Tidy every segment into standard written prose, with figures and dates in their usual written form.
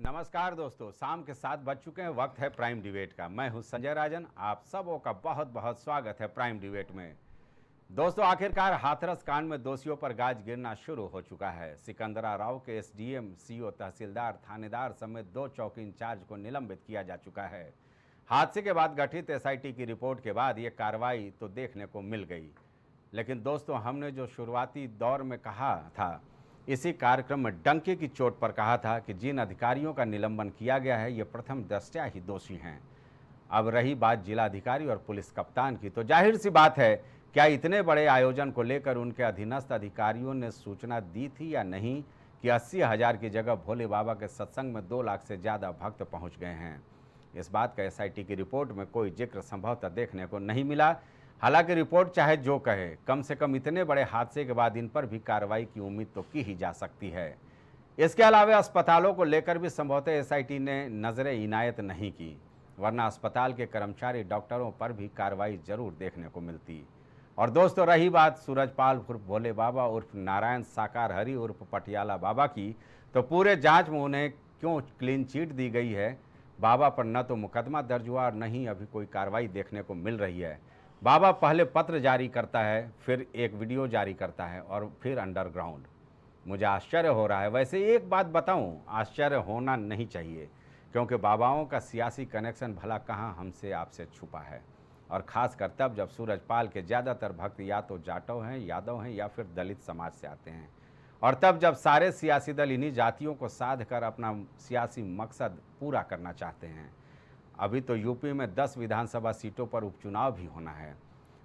नमस्कार दोस्तों, शाम के 7 बज चुके हैं। वक्त है प्राइम डिबेट का। मैं हूं संजय राजन। आप सबों का बहुत बहुत स्वागत है प्राइम डिबेट में। दोस्तों, आखिरकार हाथरस कांड में दोषियों पर गाज गिरना शुरू हो चुका है। सिकंदरा राव के एसडीएम, सीओ, तहसीलदार, थानेदार समेत 2 चौकी इंचार्ज को निलंबित किया जा चुका है। हादसे के बाद गठित एसआईटी की रिपोर्ट के बाद ये कार्रवाई तो देखने को मिल गई, लेकिन दोस्तों, हमने जो शुरुआती दौर में कहा था, इसी कार्यक्रम में डंके की चोट पर कहा था कि जिन अधिकारियों का निलंबन किया गया है, ये प्रथम दृष्टया ही दोषी हैं। अब रही बात जिलाधिकारी और पुलिस कप्तान की, तो जाहिर सी बात है, क्या इतने बड़े आयोजन को लेकर उनके अधीनस्थ अधिकारियों ने सूचना दी थी या नहीं कि 80,000 की जगह भोले बाबा के सत्संग में 2 लाख से ज़्यादा भक्त पहुंच गए हैं? इस बात का एसआईटी की रिपोर्ट में कोई जिक्र संभवतः देखने को नहीं मिला। हालांकि रिपोर्ट चाहे जो कहे, कम से कम इतने बड़े हादसे के बाद इन पर भी कार्रवाई की उम्मीद तो की ही जा सकती है। इसके अलावा अस्पतालों को लेकर भी संभवतः एसआईटी ने नजरें इनायत नहीं की, वरना अस्पताल के कर्मचारी, डॉक्टरों पर भी कार्रवाई जरूर देखने को मिलती। और दोस्तों, रही बात सूरजपाल उर्फ भोले बाबा उर्फ नारायण साकार हरि उर्फ पटियाला बाबा की, तो पूरे जांच में उन्हें क्यों क्लीन चिट दी गई है? बाबा पर न तो मुकदमा दर्ज हुआ और न ही अभी कोई कार्रवाई देखने को मिल रही है। बाबा पहले पत्र जारी करता है, फिर एक वीडियो जारी करता है और फिर अंडरग्राउंड। मुझे आश्चर्य हो रहा है। वैसे एक बात बताऊं, आश्चर्य होना नहीं चाहिए, क्योंकि बाबाओं का सियासी कनेक्शन भला कहाँ हमसे आपसे छुपा है। और ख़ासकर तब जब सूरजपाल के ज़्यादातर भक्त या तो जाटव हैं, यादव हैं या फिर दलित समाज से आते हैं, और तब जब सारे सियासी दल इन्हीं जातियों को साध कर अपना सियासी मकसद पूरा करना चाहते हैं। अभी तो यूपी में 10 विधानसभा सीटों पर उपचुनाव भी होना है।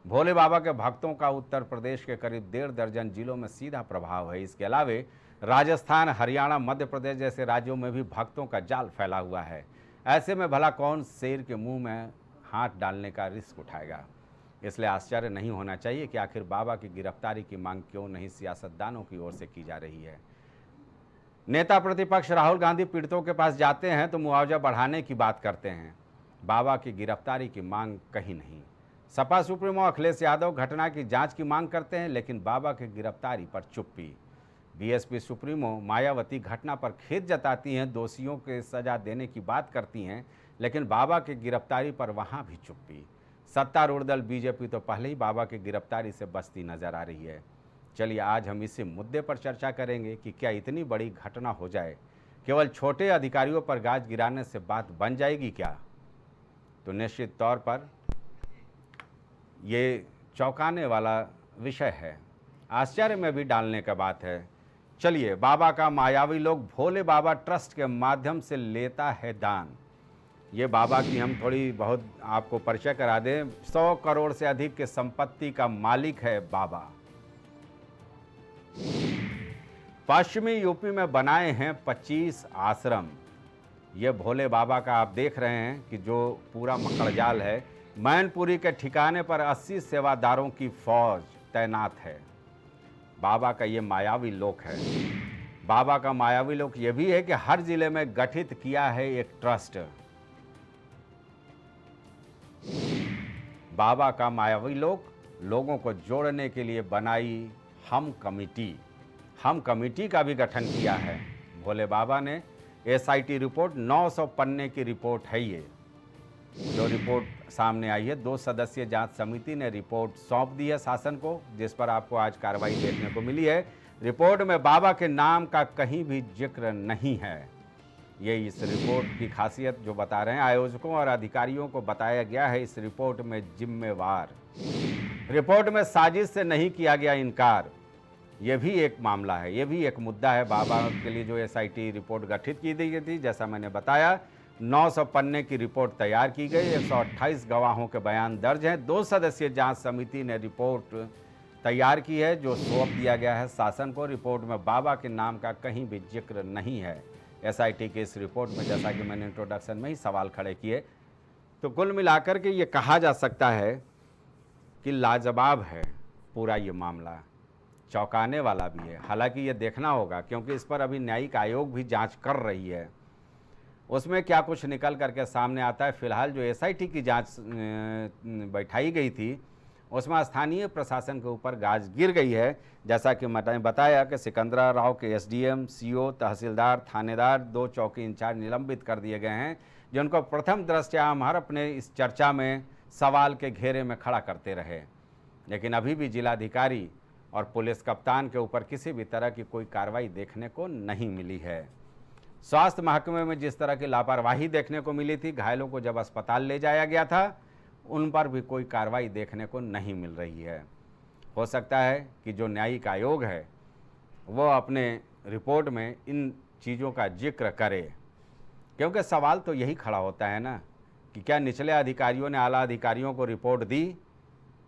भोले बाबा के भक्तों का उत्तर प्रदेश के करीब 1.5 दर्जन जिलों में सीधा प्रभाव है। इसके अलावा राजस्थान, हरियाणा, मध्य प्रदेश जैसे राज्यों में भी भक्तों का जाल फैला हुआ है। ऐसे में भला कौन शेर के मुंह में हाथ डालने का रिस्क उठाएगा? इसलिए आश्चर्य नहीं होना चाहिए कि आखिर बाबा की गिरफ्तारी की मांग क्यों नहीं सियासतदानों की ओर से की जा रही है। नेता प्रतिपक्ष राहुल गांधी पीड़ितों के पास जाते हैं तो मुआवजा बढ़ाने की बात करते हैं, बाबा की गिरफ्तारी की मांग कहीं नहीं। सपा सुप्रीमो अखिलेश यादव घटना की जांच की मांग करते हैं, लेकिन बाबा की गिरफ्तारी पर चुप्पी। बीएसपी सुप्रीमो मायावती घटना पर खेद जताती हैं, दोषियों के सजा देने की बात करती हैं, लेकिन बाबा की गिरफ्तारी पर वहां भी चुप्पी। सत्तारूढ़ दल बीजेपी तो पहले ही बाबा की गिरफ्तारी से बचती नजर आ रही है। चलिए, आज हम इसी मुद्दे पर चर्चा करेंगे कि क्या इतनी बड़ी घटना हो जाए, केवल छोटे अधिकारियों पर गाज गिराने से बात बन जाएगी क्या? तो निश्चित तौर पर ये चौंकाने वाला विषय है, आश्चर्य में भी डालने का बात है। चलिए, बाबा का मायावी लोग भोले बाबा ट्रस्ट के माध्यम से लेता है दान। ये बाबा की हम थोड़ी बहुत आपको परिचय करा दें। 100 करोड़ से अधिक के संपत्ति का मालिक है बाबा। पश्चिमी यूपी में बनाए हैं 25 आश्रम। ये भोले बाबा का आप देख रहे हैं कि जो पूरा मकड़जाल है, मैनपुरी के ठिकाने पर 80 सेवादारों की फौज तैनात है। बाबा का ये मायावी लोक है। बाबा का मायावी लोक ये भी है कि हर जिले में गठित किया है एक ट्रस्ट। बाबा का मायावी लोक लोगों को जोड़ने के लिए बनाई हम कमेटी। हम कमेटी का भी गठन किया है भोले बाबा ने। एसआईटी रिपोर्ट 900 पन्ने की रिपोर्ट है। ये जो रिपोर्ट सामने आई है, 2 सदस्यीय जांच समिति ने रिपोर्ट सौंप दी है शासन को, जिस पर आपको आज कार्रवाई देखने को मिली है। रिपोर्ट में बाबा के नाम का कहीं भी जिक्र नहीं है। ये इस रिपोर्ट की खासियत जो बता रहे हैं, आयोजकों और अधिकारियों को बताया गया है इस रिपोर्ट में जिम्मेवार। रिपोर्ट में साजिश से नहीं किया गया इनकार। ये भी एक मामला है, ये भी एक मुद्दा है। बाबा के लिए जो एसआईटी रिपोर्ट गठित की गई थी, जैसा मैंने बताया, 900 पन्ने की रिपोर्ट तैयार की गई। 128 गवाहों के बयान दर्ज हैं। 2 सदस्यीय जांच समिति ने रिपोर्ट तैयार की है, जो सौंप दिया गया है शासन को। रिपोर्ट में बाबा के नाम का कहीं भी जिक्र नहीं है। एसआईटी की इस रिपोर्ट में, जैसा कि मैंने इंट्रोडक्शन में ही सवाल खड़े किए, तो कुल मिलाकर के ये कहा जा सकता है कि लाजवाब है पूरा ये मामला, चौंकाने वाला भी है। हालांकि ये देखना होगा, क्योंकि इस पर अभी न्यायिक आयोग भी जांच कर रही है। उसमें क्या कुछ निकल करके सामने आता है। फिलहाल जो एसआईटी की जांच बैठाई गई थी, उसमें स्थानीय प्रशासन के ऊपर गाज गिर गई है। जैसा कि मैंने बताया कि सिकंदरा राव के एसडीएम, सीओ, तहसीलदार, थानेदार, 2 चौकी इंचार्ज निलंबित कर दिए गए हैं, जिनको प्रथम दृष्टया हम हर अपने इस चर्चा में सवाल के घेरे में खड़ा करते रहे। लेकिन अभी भी जिलाधिकारी और पुलिस कप्तान के ऊपर किसी भी तरह की कोई कार्रवाई देखने को नहीं मिली है। स्वास्थ्य महकमे में जिस तरह की लापरवाही देखने को मिली थी, घायलों को जब अस्पताल ले जाया गया था, उन पर भी कोई कार्रवाई देखने को नहीं मिल रही है। हो सकता है कि जो न्यायिक आयोग है वो अपने रिपोर्ट में इन चीज़ों का जिक्र करे, क्योंकि सवाल तो यही खड़ा होता है ना कि क्या निचले अधिकारियों ने आला अधिकारियों को रिपोर्ट दी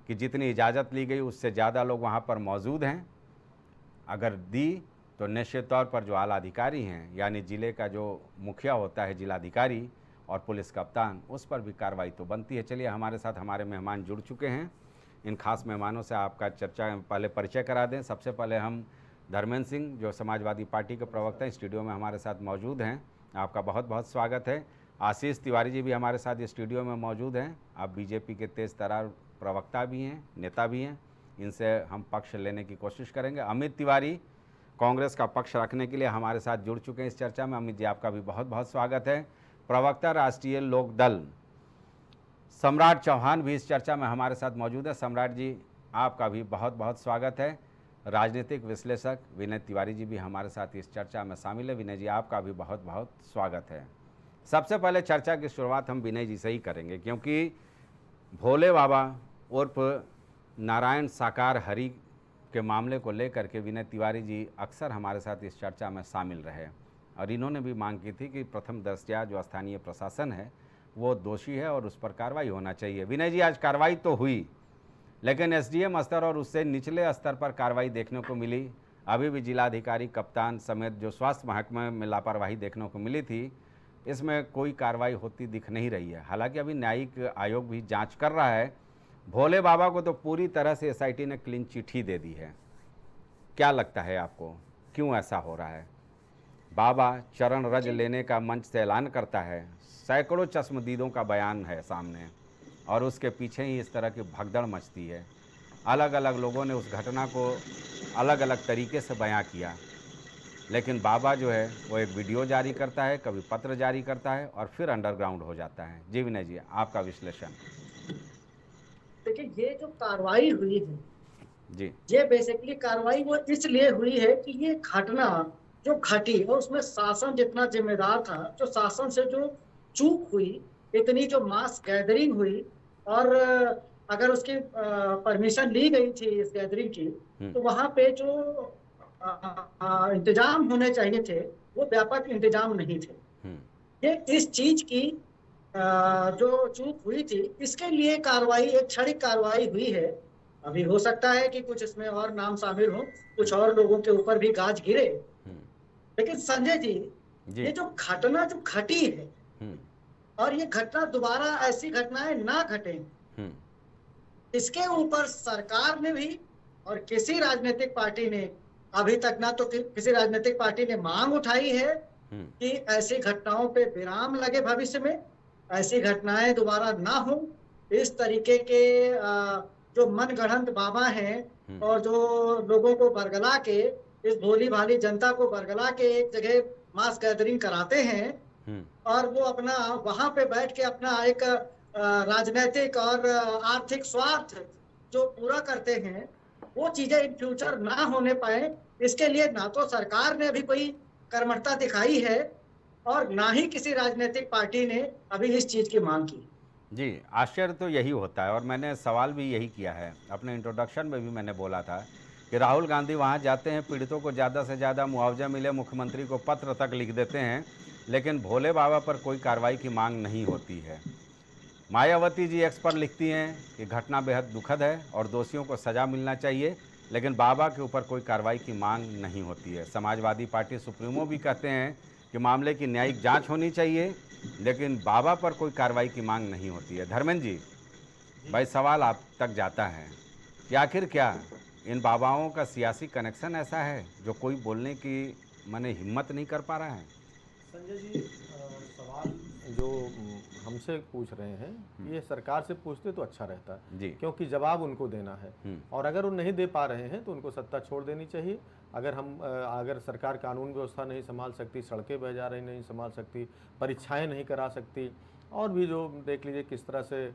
कि जितनी इजाज़त ली गई उससे ज़्यादा लोग वहाँ पर मौजूद हैं? अगर दी तो निश्चित तौर पर जो आला अधिकारी हैं, यानी ज़िले का जो मुखिया होता है, जिलाधिकारी और पुलिस कप्तान, उस पर भी कार्रवाई तो बनती है। चलिए, हमारे साथ हमारे मेहमान जुड़ चुके हैं। इन खास मेहमानों से आपका चर्चा पहले परिचय करा दें। सबसे पहले हम धर्मेंद्र सिंह, जो समाजवादी पार्टी के प्रवक्ता हैं, स्टूडियो में हमारे साथ मौजूद हैं। आपका बहुत बहुत स्वागत है। आशीष तिवारी जी भी हमारे साथ स्टूडियो में मौजूद हैं। आप बीजेपी के तेज़ तर्रार प्रवक्ता भी हैं, नेता भी हैं। इनसे हम पक्ष लेने की कोशिश करेंगे। अमित तिवारी कांग्रेस का पक्ष रखने के लिए हमारे साथ जुड़ चुके हैं इस चर्चा में। अमित जी, आपका भी बहुत बहुत स्वागत है। प्रवक्ता राष्ट्रीय लोक दल सम्राट चौहान भी इस चर्चा में हमारे साथ मौजूद है। सम्राट जी, आपका भी बहुत बहुत स्वागत है। राजनीतिक विश्लेषक विनय तिवारी जी भी हमारे साथ इस चर्चा में शामिल है। विनय जी, आपका भी बहुत बहुत स्वागत है। सबसे पहले चर्चा की शुरुआत हम विनय जी से ही करेंगे, क्योंकि भोले बाबा उर्फ नारायण साकार हरि के मामले को लेकर के विनय तिवारी जी अक्सर हमारे साथ इस चर्चा में शामिल रहे और इन्होंने भी मांग की थी कि प्रथम दृष्टया जो स्थानीय प्रशासन है वो दोषी है और उस पर कार्रवाई होना चाहिए। विनय जी, आज कार्रवाई तो हुई, लेकिन एसडीएम स्तर और उससे निचले स्तर पर कार्रवाई देखने को मिली। अभी भी जिलाधिकारी, कप्तान समेत जो स्वास्थ्य महकमे में लापरवाही देखने को मिली थी, इसमें कोई कार्रवाई होती दिख नहीं रही है। हालांकि अभी न्यायिक आयोग भी जांच कर रहा है। भोले बाबा को तो पूरी तरह से एसआईटी ने क्लीन चिट्ठी दे दी है। क्या लगता है आपको, क्यों ऐसा हो रहा है? बाबा चरण रज लेने का मंच से ऐलान करता है, सैकड़ों चश्मदीदों का बयान है सामने, और उसके पीछे ही इस तरह की भगदड़ मचती है। अलग अलग लोगों ने उस घटना को अलग अलग तरीके से बयां किया, लेकिन बाबा जो है वो एक वीडियो जारी करता है, कभी पत्र जारी करता है और फिर अंडरग्राउंड हो जाता है। जी विनय जी, आपका विश्लेषण। देखिए, ये जो कार्रवाई हुई है जी, ये बेसिकली कार्रवाई वो इसलिए हुई है कि ये घटना जो घटी और उसमें शासन जितना जिम्मेदार था, जो शासन से जो चूक हुई, इतनी जो मास गैदरिंग हुई और अगर उसकी परमिशन ली गई थी इस गैदरिंग की, तो वहां पे जो इंतजाम होने चाहिए थे वो व्यापक इंतजाम नहीं थे। ये इस चीज की जो चूक हुई थी, इसके लिए कार्रवाई, एक क्षणिक कार्रवाई हुई है। अभी हो सकता है कि कुछ इसमें और नाम शामिल हो, कुछ और लोगों के ऊपर भी गाज गिरे, लेकिन संजय जी, ये जो घटना जो घटी है और ये घटना दोबारा ऐसी घटनाएं ना घटे, इसके ऊपर सरकार ने भी और किसी राजनीतिक पार्टी ने अभी तक ना तो किसी राजनीतिक पार्टी ने मांग उठाई है कि ऐसी घटनाओं पे विराम लगे, भविष्य में ऐसी घटनाएं दोबारा ना हो। इस तरीके के जो मनगढ़ंत बाबा हैं और जो लोगों को बरगला के, इस भोली भाली जनता को बरगला के एक जगह मास गैदरिंग कराते हैं और वो अपना वहां पे बैठ के अपना एक राजनीतिक और आर्थिक स्वार्थ जो पूरा करते हैं, वो चीजें इन फ्यूचर ना होने पाए, इसके लिए ना तो सरकार ने अभी कोई कर्मठता दिखाई है और ना ही किसी राजनीतिक पार्टी ने अभी इस चीज की मांग की। जी, आश्चर्य तो यही होता है और मैंने सवाल भी यही किया है। अपने इंट्रोडक्शन में भी मैंने बोला था कि राहुल गांधी वहां जाते हैं, पीड़ितों को ज़्यादा से ज़्यादा मुआवजा मिले, मुख्यमंत्री को पत्र तक लिख देते हैं, लेकिन भोले बाबा पर कोई कार्रवाई की मांग नहीं होती है। मायावती जी एक्स पर लिखती हैं कि घटना बेहद दुखद है और दोषियों को सज़ा मिलना चाहिए, लेकिन बाबा के ऊपर कोई कार्रवाई की मांग नहीं होती है। समाजवादी पार्टी सुप्रीमो भी कहते हैं कि मामले की न्यायिक जांच होनी चाहिए, लेकिन बाबा पर कोई कार्रवाई की मांग नहीं होती है। धर्मेंद्र जी, भाई सवाल आप तक जाता है कि आखिर क्या इन बाबाओं का सियासी कनेक्शन ऐसा है जो कोई बोलने की माने हिम्मत नहीं कर पा रहा है? संजय जी, सवाल जो हमसे पूछ रहे हैं, ये सरकार से पूछते तो अच्छा रहता जी। क्योंकि जवाब उनको देना है, और अगर वो नहीं दे पा रहे हैं तो उनको सत्ता छोड़ देनी चाहिए। अगर सरकार कानून व्यवस्था नहीं संभाल सकती, सड़कें बह जा रही नहीं संभाल सकती, परीक्षाएं नहीं करा सकती, और भी जो देख लीजिए किस तरह से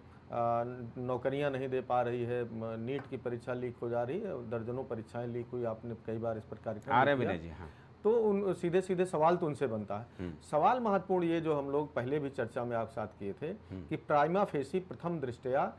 नौकरियां नहीं दे पा रही है, नीट की परीक्षा लीक हो जा रही है, दर्जनों परीक्षाएं लीक हुई, आपने कई बार इस पर कार्यक्रम किया। जी हाँ। तो उन सीधे सीधे सवाल तो उनसे बनता है। सवाल महत्वपूर्ण ये जो हम लोग पहले भी चर्चा में आप साथ किए थे कि प्राइमा फेसी प्रथम दृष्टया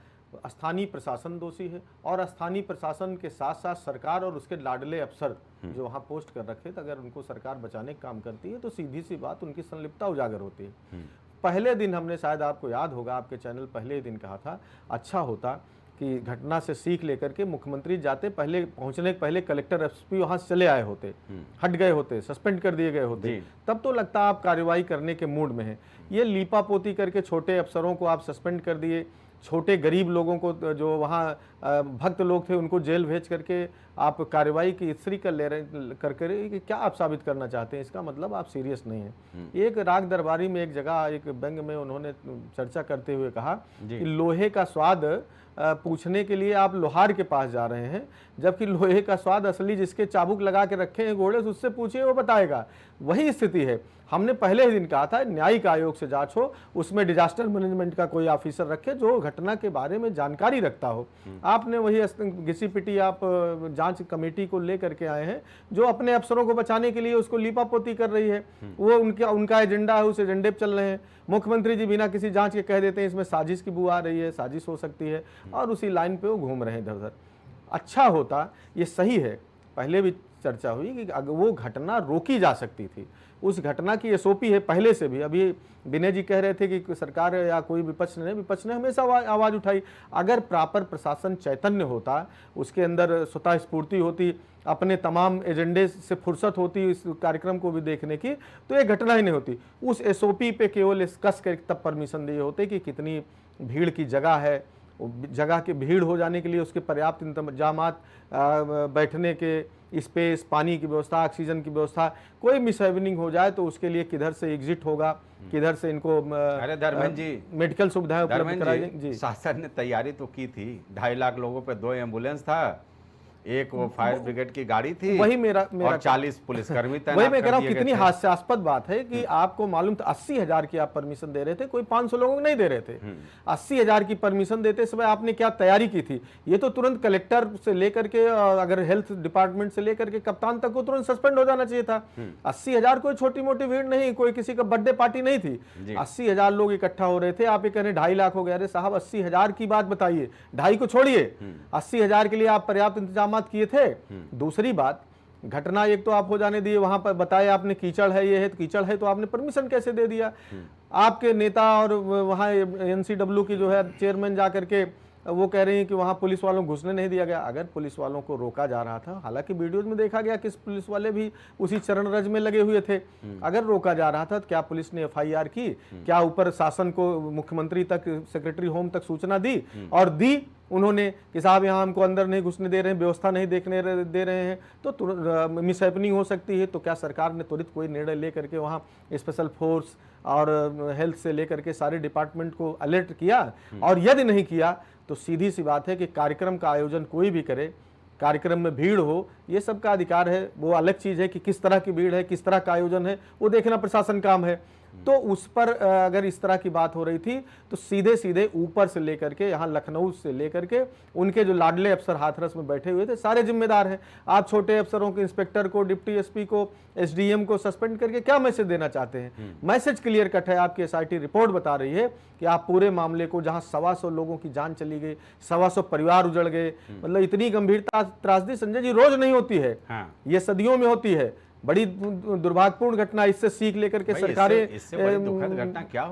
स्थानीय प्रशासन दोषी है, और स्थानीय प्रशासन के साथ साथ सरकार और उसके लाडले अफसर जो वहाँ पोस्ट कर रखे थे, अगर उनको सरकार बचाने का काम करती है तो सीधी सी बात उनकी संलिप्तता उजागर होती है। पहले दिन हमने, शायद आपको याद होगा, आपके चैनल पहले ही दिन कहा था, अच्छा होता कि घटना से सीख लेकर के मुख्यमंत्री जाते पहले, पहुंचने के पहले कलेक्टर एसपी वहां से चले आए होते, हट गए होते, सस्पेंड कर दिए गए होते, तब तो लगता आप कार्रवाई करने के मूड में हैं। ये लीपापोती करके छोटे अफसरों को आप सस्पेंड कर दिए, छोटे गरीब लोगों को जो वहाँ भक्त लोग थे उनको जेल भेज करके आप कार्रवाई की इस्त्री कर ले रहे करके, कि क्या आप साबित करना चाहते हैं? इसका मतलब आप सीरियस नहीं हैं। एक राग दरबारी में एक जगह एक व्यंग में उन्होंने चर्चा करते हुए कहा कि लोहे का स्वाद पूछने के लिए आप लोहार के पास जा रहे हैं, जबकि लोहे का स्वाद असली जिसके चाबुक लगा के रखे हैं घोड़े, उससे पूछिए वो बताएगा। वही स्थिति है। हमने पहले ही दिन कहा था न्यायिक आयोग से जांच हो, उसमें डिजास्टर मैनेजमेंट का कोई ऑफिसर रखे जो घटना के बारे में जानकारी रखता हो। आपने वही घिसी पिटी आप जांच कमेटी को लेकर के आए हैं जो अपने अफसरों को बचाने के लिए उसको लीपापोती कर रही है। वो उनका एजेंडा है, उस एजेंडे पर चल रहे हैं। मुख्यमंत्री जी बिना किसी जांच के कह देते हैं इसमें साजिश की बू आ रही है, साजिश हो सकती है, और उसी लाइन पे वो घूम रहे हैं इधर उधर। अच्छा होता, ये सही है, पहले भी चर्चा हुई कि अगर वो घटना रोकी जा सकती थी, उस घटना की एसओपी है पहले से भी। अभी विनय जी कह रहे थे कि सरकार या कोई विपक्ष ने हमेशा आवाज़ उठाई। अगर प्रॉपर प्रशासन चैतन्य होता, उसके अंदर स्वतः स्फूर्ति होती, अपने तमाम एजेंडे से फुर्सत होती इस कार्यक्रम को भी देखने की, तो ये घटना ही नहीं होती। उस एसओपी पे केवल कस कर तब परमिशन दिए होते कि कितनी भीड़ की जगह है, जगह के भीड़ हो जाने के लिए उसके पर्याप्त इंतजामात, बैठने के स्पेस, पानी की व्यवस्था, ऑक्सीजन की व्यवस्था। कोई मिसहैपनिंग हो जाए तो उसके लिए किधर से एग्जिट होगा, किधर से इनको अरे धर्मेंद्र जी, मेडिकल सुविधाएं उपलब्ध कराई जी। शासन ने तैयारी तो की थी, 2.5 लाख लोगों पे 2 एम्बुलेंस था, एक वो फायर ब्रिगेड की गाड़ी थी, वही मेरा और 40 पुलिसकर्मी तैनात वही मैं कह रहा हूँ। कर दिए कितनी गए थे। हास्यास्पद बात है कि आपको मालूम था 80,000 की आप परमिशन दे रहे थे, कोई 500 लोगों को नहीं दे रहे थे। 80,000 की परमिशन देते समय आपने क्या तैयारी की थी? ये तो तुरंत कलेक्टर से लेकर के, अगर हेल्थ डिपार्टमेंट से लेकर के कप्तान तक को तुरंत सस्पेंड हो जाना चाहिए था। 80,000 कोई छोटी मोटी भीड़ नहीं, कोई किसी का बर्थडे पार्टी नहीं थी। 80,000 लोग इकट्ठा हो रहे थे, आप ये कह रहे 2.5 लाख हो गए। अरे साहब 80,000 की बात बताइए, 2.5 को छोड़िए, 80,000 के लिए आप पर्याप्त इंतजाम किए थे। दूसरी बात, घटना एक तो आप हो जाने दिए, वहां पर बताया आपने कीचड़ है, ये है, कीचड़ है तो आपने परमिशन कैसे दे दिया? आपके नेता और वहां एनसीडब्ल्यू की जो है चेयरमैन जाकर के वो कह रही हैं कि वहां पुलिस वालों को घुसने नहीं दिया गया। अगर पुलिस वालों को रोका जा रहा था, हालांकि वीडियोज में देखा गया कि पुलिस वाले भी उसी चरण रज में लगे हुए थे, अगर रोका जा रहा था तो क्या पुलिस ने एफआईआर की? क्या ऊपर शासन को, मुख्यमंत्री तक, सेक्रेटरी होम तक सूचना दी? और दी उन्होंने कि साहब यहाँ हमको अंदर नहीं घुसने दे रहे हैं, व्यवस्था नहीं देखने दे रहे हैं, तो मिसहैपनिंग हो सकती है। तो क्या सरकार ने त्वरित कोई निर्णय लेकर के वहाँ स्पेशल फोर्स और हेल्थ से लेकर के सारे डिपार्टमेंट को अलर्ट किया? और यदि नहीं किया तो सीधी सी बात है कि कार्यक्रम का आयोजन कोई भी करे, कार्यक्रम में भीड़ हो, ये सबका अधिकार है। वो अलग चीज़ है कि किस तरह की भीड़ है, किस तरह का आयोजन है, वो देखना प्रशासन काम है। तो उस पर अगर इस तरह की बात हो रही थी तो सीधे सीधे ऊपर से लेकर के, यहाँ लखनऊ से लेकर के उनके जो लाडले अफसर हाथरस में बैठे हुए थे सारे जिम्मेदार हैं। आप छोटे अफसरों के, इंस्पेक्टर को, डिप्टी एसपी को, एसडीएम को सस्पेंड करके क्या मैसेज देना चाहते हैं? मैसेज क्लियर कट है। आपकी एसआईटी रिपोर्ट बता रही है कि आप पूरे मामले को, जहां 125 लोगों की जान चली गई, 125 परिवार उजड़ गए, मतलब इतनी गंभीरता, त्रासदी संजय जी रोज नहीं होती है, ये सदियों में होती है। बड़ी दुर्भाग्यपूर्ण घटना। इससे सीख लेकर के सरकारें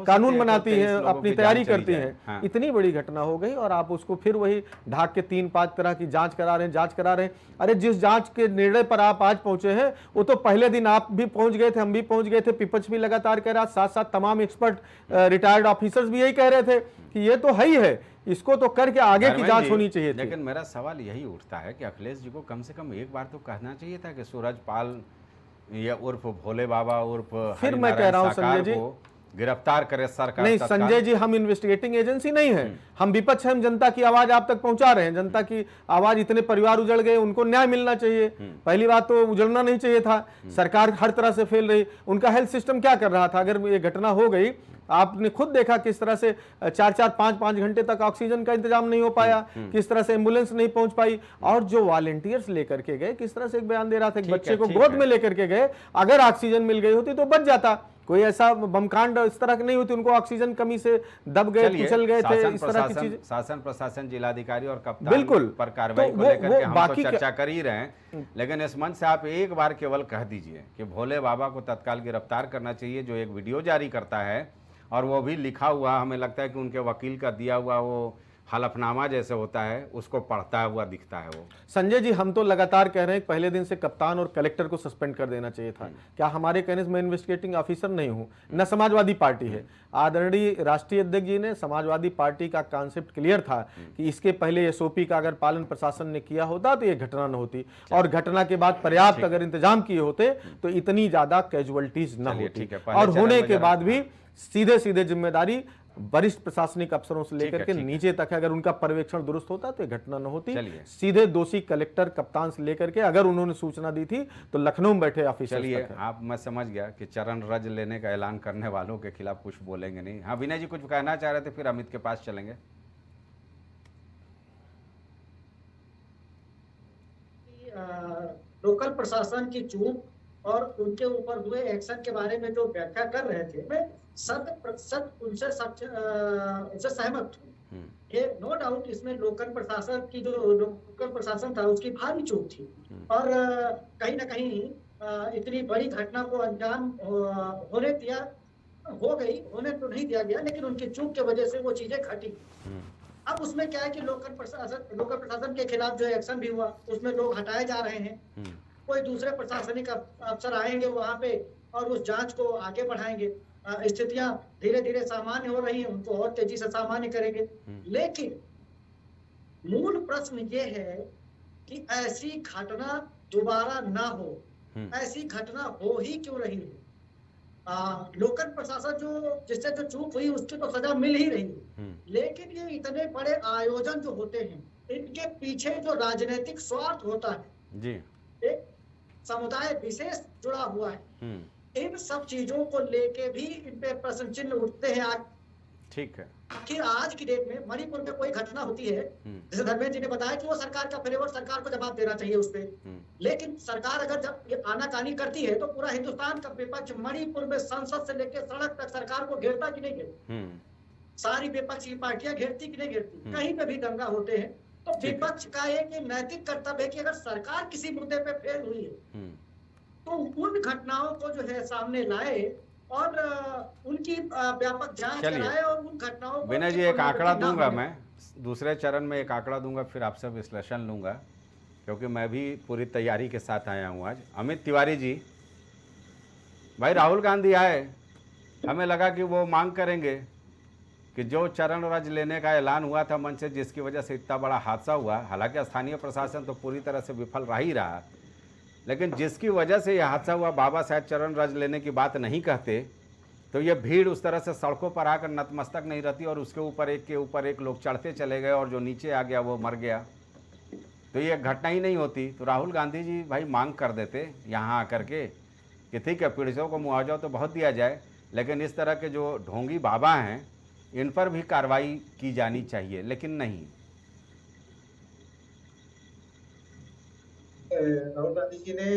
कानून बनाती हैं, अपनी तैयारी करती हैं। हाँ। इतनी बड़ी घटना हो गई और आप उसको फिर वही ढाक के 3-5 तरह की जांच करा रहे हैं। अरे जिस जांच के निर्णय पर आप आज पहुंचे हैं वो तो पहले दिन आप भी पहुंच गए थे, हम भी पहुंच गए थे, विपक्ष भी लगातार कह रहा, साथ साथ तमाम एक्सपर्ट रिटायर्ड ऑफिसर्स भी यही कह रहे थे कि ये तो है ही है, इसको तो करके आगे की जांच होनी चाहिए थी। लेकिन मेरा सवाल यही उठता है कि अखिलेश जी को कम से कम एक बार तो कहना चाहिए था कि सूरजपाल या उर्फ भोले बाबा उर्फ फिर मैं कह रहा हूं संजय जी, गिरफ्तार करे सरकार नहीं तत्काल। संजय जी, हम इन्वेस्टिगेटिंग एजेंसी नहीं है, हम विपक्ष हैं, हम जनता की आवाज आप तक पहुंचा रहे हैं। जनता की आवाज, इतने परिवार उजड़ गए, उनको न्याय मिलना चाहिए। पहली बात तो उजड़ना नहीं चाहिए था। सरकार हर तरह से फेल रही, उनका हेल्थ सिस्टम क्या कर रहा था? अगर ये घटना हो गई, आपने खुद देखा किस तरह से 4-4, 5-5 घंटे तक ऑक्सीजन का इंतजाम नहीं हो पाया, किस तरह से एम्बुलेंस नहीं पहुंच पाई, और जो वॉलेंटियर्स लेकर के गए, किस तरह से एक बयान दे रहा था, एक बच्चे को गोद में लेकर के गए, अगर ऑक्सीजन मिल गई होती तो बच जाता। कोई ऐसा बमकांड इस तरह की नहीं होती, उनको ऑक्सीजन कमी से दब गए, कुचल गए थे, इस तरह की चीज। शासन प्रशासन, जिलाधिकारी और कप्तान बिल्कुल पर कार्रवाई तो को लेकर के हम बाकी तो चर्चा कर ही रहे हैं, लेकिन इस मंच से आप एक बार केवल कह दीजिए कि भोले बाबा को तत्काल गिरफ्तार करना चाहिए, जो एक वीडियो जारी करता है और वो भी लिखा हुआ, हमें लगता है कि उनके वकील का दिया हुआ वो हलफनामा जैसे होता है, उसको पढ़ता हुआ दिखता है वो। संजय जी, हम तो लगातार कह रहे हैं पहले दिन से कप्तान और कलेक्टर को सस्पेंड कर देना चाहिए था। क्या हमारे कहने से मैं इन्वेस्टिगेटिंग ऑफिसर नहीं हूं, न समाजवादी पार्टी है। आदरणीय राष्ट्रीय अध्यक्ष जी ने, समाजवादी पार्टी का कॉन्सेप्ट क्लियर था कि इसके पहले एसओपी का अगर पालन प्रशासन ने किया होता तो ये घटना न होती, और घटना के बाद पर्याप्त अगर इंतजाम किए होते तो इतनी ज्यादा कैजुअलिटीज न होती। और होने के बाद भी सीधे सीधे जिम्मेदारी वरिष्ठ प्रशासनिक अफसरों से लेकर के नीचे तक है। अगर उनका पर्यवेक्षण दुरुस्त होता तो घटना न होती। सीधे दोषी कलेक्टर, कप्तान से लेकर के, अगर उन्होंने सूचना दी थी तो लखनऊ में बैठे ऑफिसर। चलिए, आप, मैं समझ गया कि चरण रज लेने का ऐलान करने वालों के खिलाफ कुछ बोलेंगे नहीं। हाँ विनय जी कुछ कहना चाह रहे थे, फिर अमित के पास चलेंगे। लोकल प्रशासन की चूक और उनके ऊपर हुए एक्शन के बारे में जो व्याख्या कर रहे थे, मैं 100% उनसे सहमत हूँ। ये नो डाउट, इसमें लोकल प्रशासन की, जो लोकल प्रशासन था उसकी भारी चूक थी, और कहीं ना कहीं इतनी बड़ी घटना को अंजाम होने तो नहीं दिया गया, लेकिन उनकी चूक की वजह से वो चीजें घटी। अब उसमें क्या है कि लोकल प्रशासन के खिलाफ जो एक्शन भी हुआ, उसमें लोग हटाए जा रहे हैं। कोई दूसरे प्रशासनिक अफसर आएंगे वहां पे और उस जांच को आगे बढ़ाएंगे। स्थितियां धीरे धीरे सामान्य हो रही हैं, उनको और तेजी से सामान्य करेंगे। लेकिन मूल प्रश्न ये है कि ऐसी घटना दोबारा ना हो, ऐसी घटना हो ही क्यों रही है? लोकल प्रशासन जिससे जो चूक हुई उसकी तो सजा मिल ही रही है, लेकिन ये इतने बड़े आयोजन जो होते हैं, इनके पीछे जो राजनीतिक स्वार्थ होता है जी, एक समुदाय विशेष जुड़ा हुआ है, इन सब चीजों को लेके भी इन पे प्रश्न चिन्ह उठते हैं। आज ठीक है, आखिर आज की डेट में मणिपुर में कोई घटना होती है, जैसे धर्मेंद्र जी ने बताया कि वो सरकार का फेवर, सरकार को जवाब देना चाहिए उस पर, लेकिन सरकार अगर जब ये आनाकानी करती है तो पूरा हिंदुस्तान का विपक्ष मणिपुर में संसद से लेकर सड़क तक सरकार को घेरता कि नहीं घेरता? सारी विपक्षी पार्टियां घेरती कि नहीं घेरती? कहीं पे भी दंगा होते हैं तो विपक्ष का एक नैतिक कर्तव्य है कि अगर सरकार किसी मुद्दे पे फेल हुई है तो उन घटनाओं को जो है सामने लाए और उनकी व्यापक जांच कराए और उन घटनाओं को। विनय जी, एक आंकड़ा दूंगा मैं, दूसरे चरण में एक आंकड़ा दूंगा, फिर आपसे विश्लेषण लूंगा, क्योंकि मैं भी पूरी तैयारी के साथ आया हूं आज। अमित तिवारी जी, भाई राहुल गांधी आए, हमें लगा कि वो मांग करेंगे कि जो चरण रज लेने का ऐलान हुआ था मन से, जिसकी वजह से इतना बड़ा हादसा हुआ, हालांकि स्थानीय प्रशासन तो पूरी तरह से विफल रह ही रहा, लेकिन जिसकी वजह से यह हादसा हुआ, बाबा साहब चरण रज लेने की बात नहीं कहते तो ये भीड़ उस तरह से सड़कों पर आकर नतमस्तक नहीं रहती और उसके ऊपर एक के ऊपर एक लोग चढ़ते चले गए और जो नीचे आ गया वो मर गया, तो ये घटना ही नहीं होती। तो राहुल गांधी जी भाई मांग कर देते यहाँ आकर के कि ठीक है, पीड़ितों को मुआवजा तो बहुत दिया जाए, लेकिन इस तरह के जो ढोंगी बाबा हैं इन पर भी कार्रवाई की जानी चाहिए, लेकिन नहीं। राहुल गांधी जी ने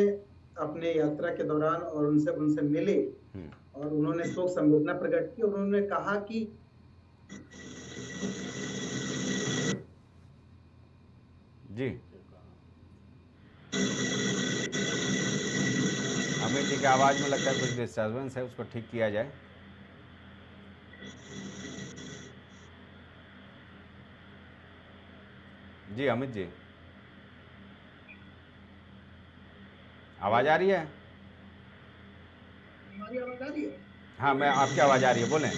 अपने यात्रा के दौरान और उनसे मिले और उन्होंने शोक संवेदना प्रकट की और उन्होंने कहा कि जी, अमित जी की आवाज में लगता है कुछ डिस्टर्बेंस है, उसको ठीक किया जाए। जी अमित जी, आवाज आ रही है? हमारी आवाज आ रही है? हाँ, मैं आपकी आवाज आ रही है, बोलें।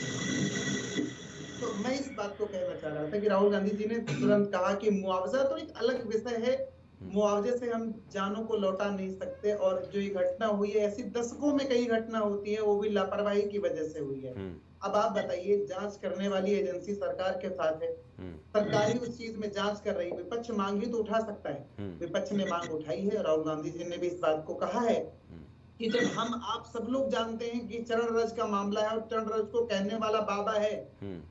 तो मैं इस बात को कहना चाह रहा था कि राहुल गांधी जी ने तुरंत कहा कि मुआवजा तो एक अलग विषय है, मुआवजे से हम जानों को लौटा नहीं सकते, और जो ये घटना हुई है ऐसी दशकों में कई घटना होती है, वो भी लापरवाही की वजह से हुई है। अब आप बताइए, जांच करने वाली एजेंसी सरकार के साथ है, सरकार ही उस चीज में जांच कर रही है, विपक्ष मांग भी तो उठा सकता है। विपक्ष ने मांग उठाई है, राहुल गांधी जी ने भी इस बात को कहा है कि जब हम आप सब लोग जानते हैं कि चरण रज का मामला है और चरण रज को कहने वाला बाबा है,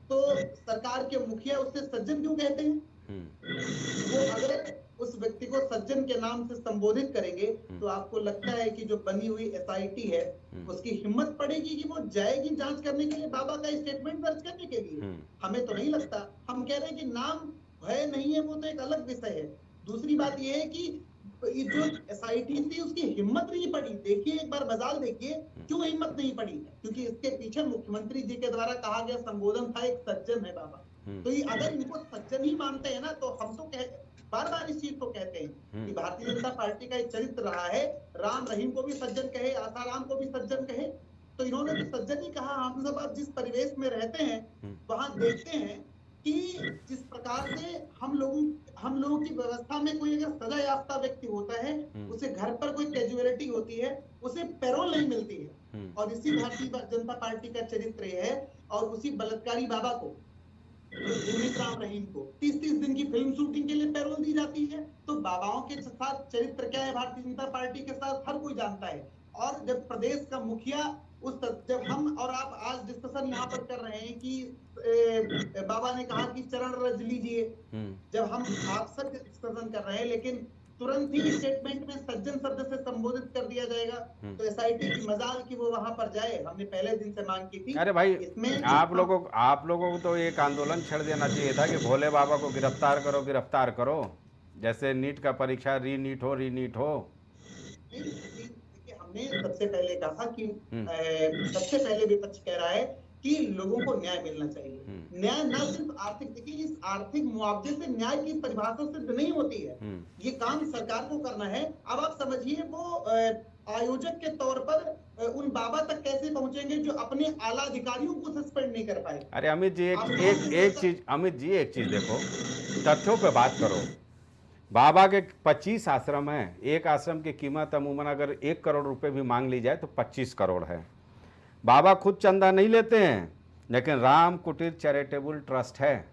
तो सरकार के मुखिया उससे सज्जन क्यों कहते हैं? वो अगर उस व्यक्ति को सज्जन के नाम से संबोधित करेंगे तो आपको लगता है कि जो बनी हुई एसआईटी है उसकी हिम्मत पड़ेगी कि वो जाएगी जांच करने के लिए बाबा का स्टेटमेंट दर्ज करने के लिए? हमें तो नहीं लगता। हम कह रहे हैं कि नाम है नहीं है वो तो एक अलग विषय है। दूसरी बात ये है कि जो एसआईटी थी उसकी हिम्मत नहीं पड़ी। देखिए, एक बार मजाल देखिए क्यों हिम्मत नहीं पड़ी, क्योंकि इसके पीछे मुख्यमंत्री जी के द्वारा कहा गया संबोधन था, एक सज्जन है बाबा। तो ये अगर इनको सज्जन ही मानते हैं ना, तो हम तो बार बार इस चीज को कहते हैं कि भारतीय जनता पार्टी का एक चरित्र रहा है, राम रहीम को भी सज्जन कहे, आसाराम को भी सज्जन कहे, तो इन्होंने तो सज्जन ही कहा। हम सब अब जिस परिवेश में रहते हैं वहां देखते हैं कि जिस प्रकार से हम लोगों की व्यवस्था में कोई अगर सजा याफ्ता व्यक्ति होता है, उसे घर पर कोई कैजुअलिटी होती है, उसे पैरोल नहीं मिलती है। और इसी भारतीय जनता पार्टी का चरित्र है। और उसी बलात्कारी बाबा को, राम रहीम को 30-30 दिन की फिल्म शूटिंग के लिए पैरोल दी जाती है। तो बाबाओं के साथ चरित्र क्या है भारतीय जनता पार्टी के साथ, हर कोई जानता है। और जब प्रदेश का मुखिया जब हम और आप आज डिस्कशन यहाँ पर कर रहे हैं कि बाबा ने कहा कि चरण रज लीजिए, जब हम आप सब डिस्कशन कर रहे हैं, लेकिन तुरंत ही स्टेटमेंट में सज्जन शब्द से संबोधित कर दिया जाएगा। तो एसआईटी की मजाल की वो वहां पर जाए, हमने पहले दिन से मांग की थी। अरे भाई, आप लोगों को तो एक आंदोलन छेड़ देना चाहिए था कि भोले बाबा को गिरफ्तार करो, गिरफ्तार करो, जैसे नीट का परीक्षा रीनीट हो। देखिए, हमने सबसे पहले कहा कि सबसे पहले विपक्ष कह रहा है कि लोगों को न्याय मिलना चाहिए। न्याय न सिर्फ आर्थिक, देखिए इस आर्थिक मुआवजे से न्याय की परिभाषा सिद्ध नहीं होती है, ये काम सरकार को करना है। अब आप समझिए वो आयोजक के तौर पर उन बाबा तक कैसे पहुंचेंगे जो अपने आला अधिकारियों को सस्पेंड नहीं कर पाए। अरे अमित जी, एक चीज देखो, तथ्यों पे बात करो। बाबा के 25 आश्रम हैं, एक आश्रम की कीमत अमूमन अगर 1 करोड़ रुपए भी मांग ली जाए तो 25 करोड़ है। बाबा खुद चंदा नहीं लेते हैं, लेकिन राम कुटीर चैरिटेबल ट्रस्ट है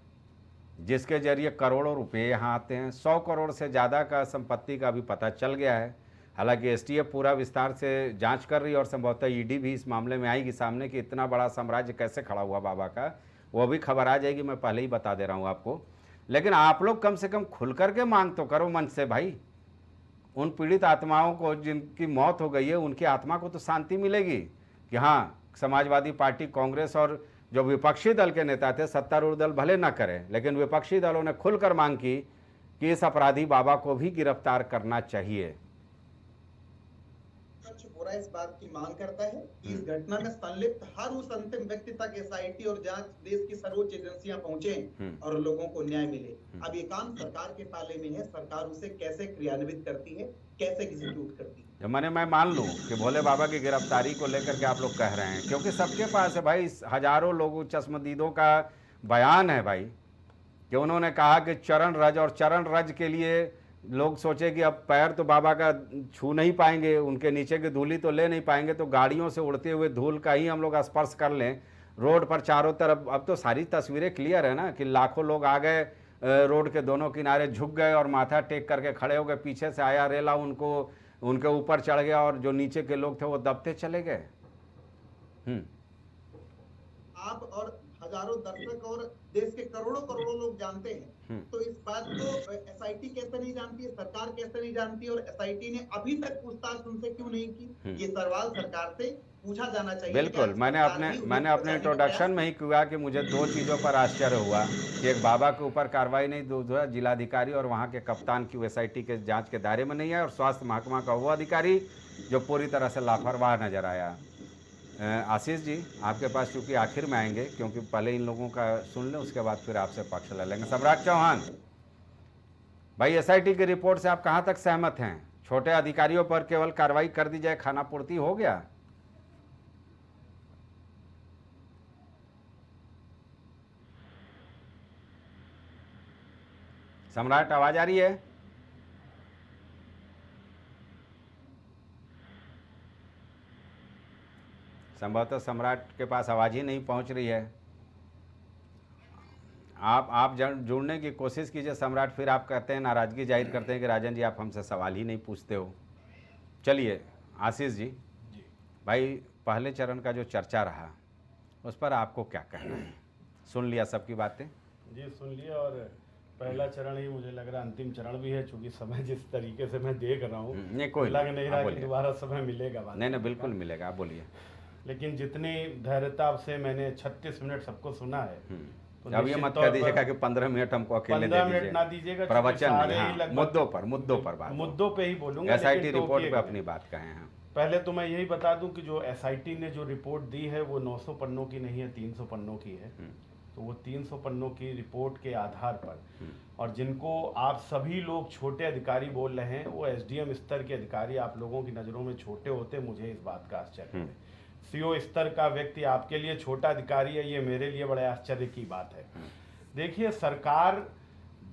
जिसके जरिए करोड़ों रुपए यहाँ आते हैं। 100 करोड़ से ज़्यादा का संपत्ति का भी पता चल गया है। हालांकि एसटीएफ पूरा विस्तार से जांच कर रही है और संभवतः ईडी भी इस मामले में आएगी सामने कि इतना बड़ा साम्राज्य कैसे खड़ा हुआ बाबा का, वो भी खबर आ जाएगी, मैं पहले ही बता दे रहा हूँ आपको। लेकिन आप लोग कम से कम खुल करके मांग तो करो मन से भाई। उन पीड़ित आत्माओं को जिनकी मौत हो गई है, उनकी आत्मा को तो शांति मिलेगी कि हाँ, समाजवादी पार्टी, कांग्रेस और जो विपक्षी दल के नेता थे, सत्तारूढ़ दल भले ना करें, लेकिन विपक्षी दलों ने खुलकर मांग की कि इस अपराधी बाबा को भी गिरफ्तार करना चाहिए। पूरा इस बात की मांग करता है कि इस घटना में संलिप्त हर उस अंतिम व्यक्ति तक एसआईटी और जांच देश की सर्वोच्च एजेंसियां पहुंचे और लोगों को न्याय मिले। अब ये काम सरकार के पाले में है, सरकार उसे कैसे क्रियान्वित करती है, कैसे एग्जीक्यूट करती है। मैं मान लूं कि भोले बाबा की गिरफ्तारी को लेकर के आप लोग कह रहे हैं, क्योंकि सबके पास है भाई, हजारों लोगों चश्मदीदों का बयान है भाई कि उन्होंने कहा कि चरण रज, और चरण रज के लिए लोग सोचे कि अब पैर तो बाबा का छू नहीं पाएंगे, उनके नीचे की धूली तो ले नहीं पाएंगे, तो गाड़ियों से उड़ते हुए धूल का ही हम लोग स्पर्श कर लें। रोड पर चारों तरफ अब तो सारी तस्वीरें क्लियर है ना कि लाखों लोग आ गए, रोड के दोनों किनारे झुक गए और माथा टेक करके खड़े हो गए। पीछे से आया रेला उनको उनके ऊपर चढ़ गया और जो नीचे के लोग थे वो दबते चले गए। आप और हजारों दर्शक और देश के करोड़ों करोड़ों लोग जानते हैं, तो इस बात को एसआईटी कैसे नहीं जानती है, सरकार कैसे नहीं जानती, और एसआईटी ने अभी तक पूछताछ उनसे क्यों नहीं की, ये सवाल सरकार से पूछा जाना चाहिए। बिल्कुल, मैंने अपने इंट्रोडक्शन में ही किया कि मुझे 2 चीज़ों पर आश्चर्य हुआ कि एक बाबा के ऊपर कार्रवाई नहीं, दूसरा जिलाधिकारी और वहाँ के कप्तान की एसआईटी के जांच के दायरे में नहीं है, और स्वास्थ्य महकमा का वो अधिकारी जो पूरी तरह से लापरवाह नजर आया। आशीष जी, आपके पास चूंकि आखिर में आएंगे, क्योंकि पहले इन लोगों का सुन लें, उसके बाद फिर आपसे पक्ष ले लेंगे। सम्राट चौहान भाई, एसआईटी की रिपोर्ट से आप कहाँ तक सहमत हैं? छोटे अधिकारियों पर केवल कार्रवाई कर दी जाए, खाना पूर्ति हो गया? सम्राट, आवाज आ रही है? संभवतः सम्राट के पास आवाज़ ही नहीं पहुंच रही है। आप जुड़ने की कोशिश कीजिए सम्राट, फिर आप कहते हैं, नाराज़गी जाहिर करते हैं कि राजन जी आप हमसे सवाल ही नहीं पूछते हो। चलिए आशीष जी, भाई पहले चरण का जो चर्चा रहा उस पर आपको क्या कहना है? सुन लिया सबकी बातें? जी सुन लिया, और पहला चरण ही मुझे लग रहा है अंतिम चरण भी है, चूंकि समय जिस तरीके से मैं देख रहा हूँ नहीं, कोई लग नहीं रहा कि बोलिए। दोबारा समय मिलेगा बात नहीं बिल्कुल मिलेगा, आप बोलिए। लेकिन जितनी धैर्यता से मैंने 36 मिनट सबको सुना है, तो अब ये निश्चित मत तौर कह पर दीजिएगा कि 15 मिनट हमको अकेले 15 दे मिनट ना दीजिए, दीजिएगा, प्रवचन सारे नहीं, ही हाँ, लगभग मुद्दों पर बात, मुद्दों पे ही बोलूंगा। SIT लेकिन रिपोर्ट पे टोकिएगा अपनी बात कहें। हाँ, पहले तो मैं यही बता दूं कि जो SIT ने जो रिपोर्ट दी है वो 900 पन्नों की नहीं है, 300 पन्नों की है। तो वो 300 पन्नों की रिपोर्ट के आधार पर, और जिनको आप सभी लोग छोटे अधिकारी बोल रहे हैं, वो SDM स्तर के अधिकारी आप लोगों की नज़रों में छोटे होते, मुझे इस बात का आश्चर्य है। CO स्तर का व्यक्ति आपके लिए छोटा अधिकारी है, ये मेरे लिए बड़े आश्चर्य की बात है। देखिए, सरकार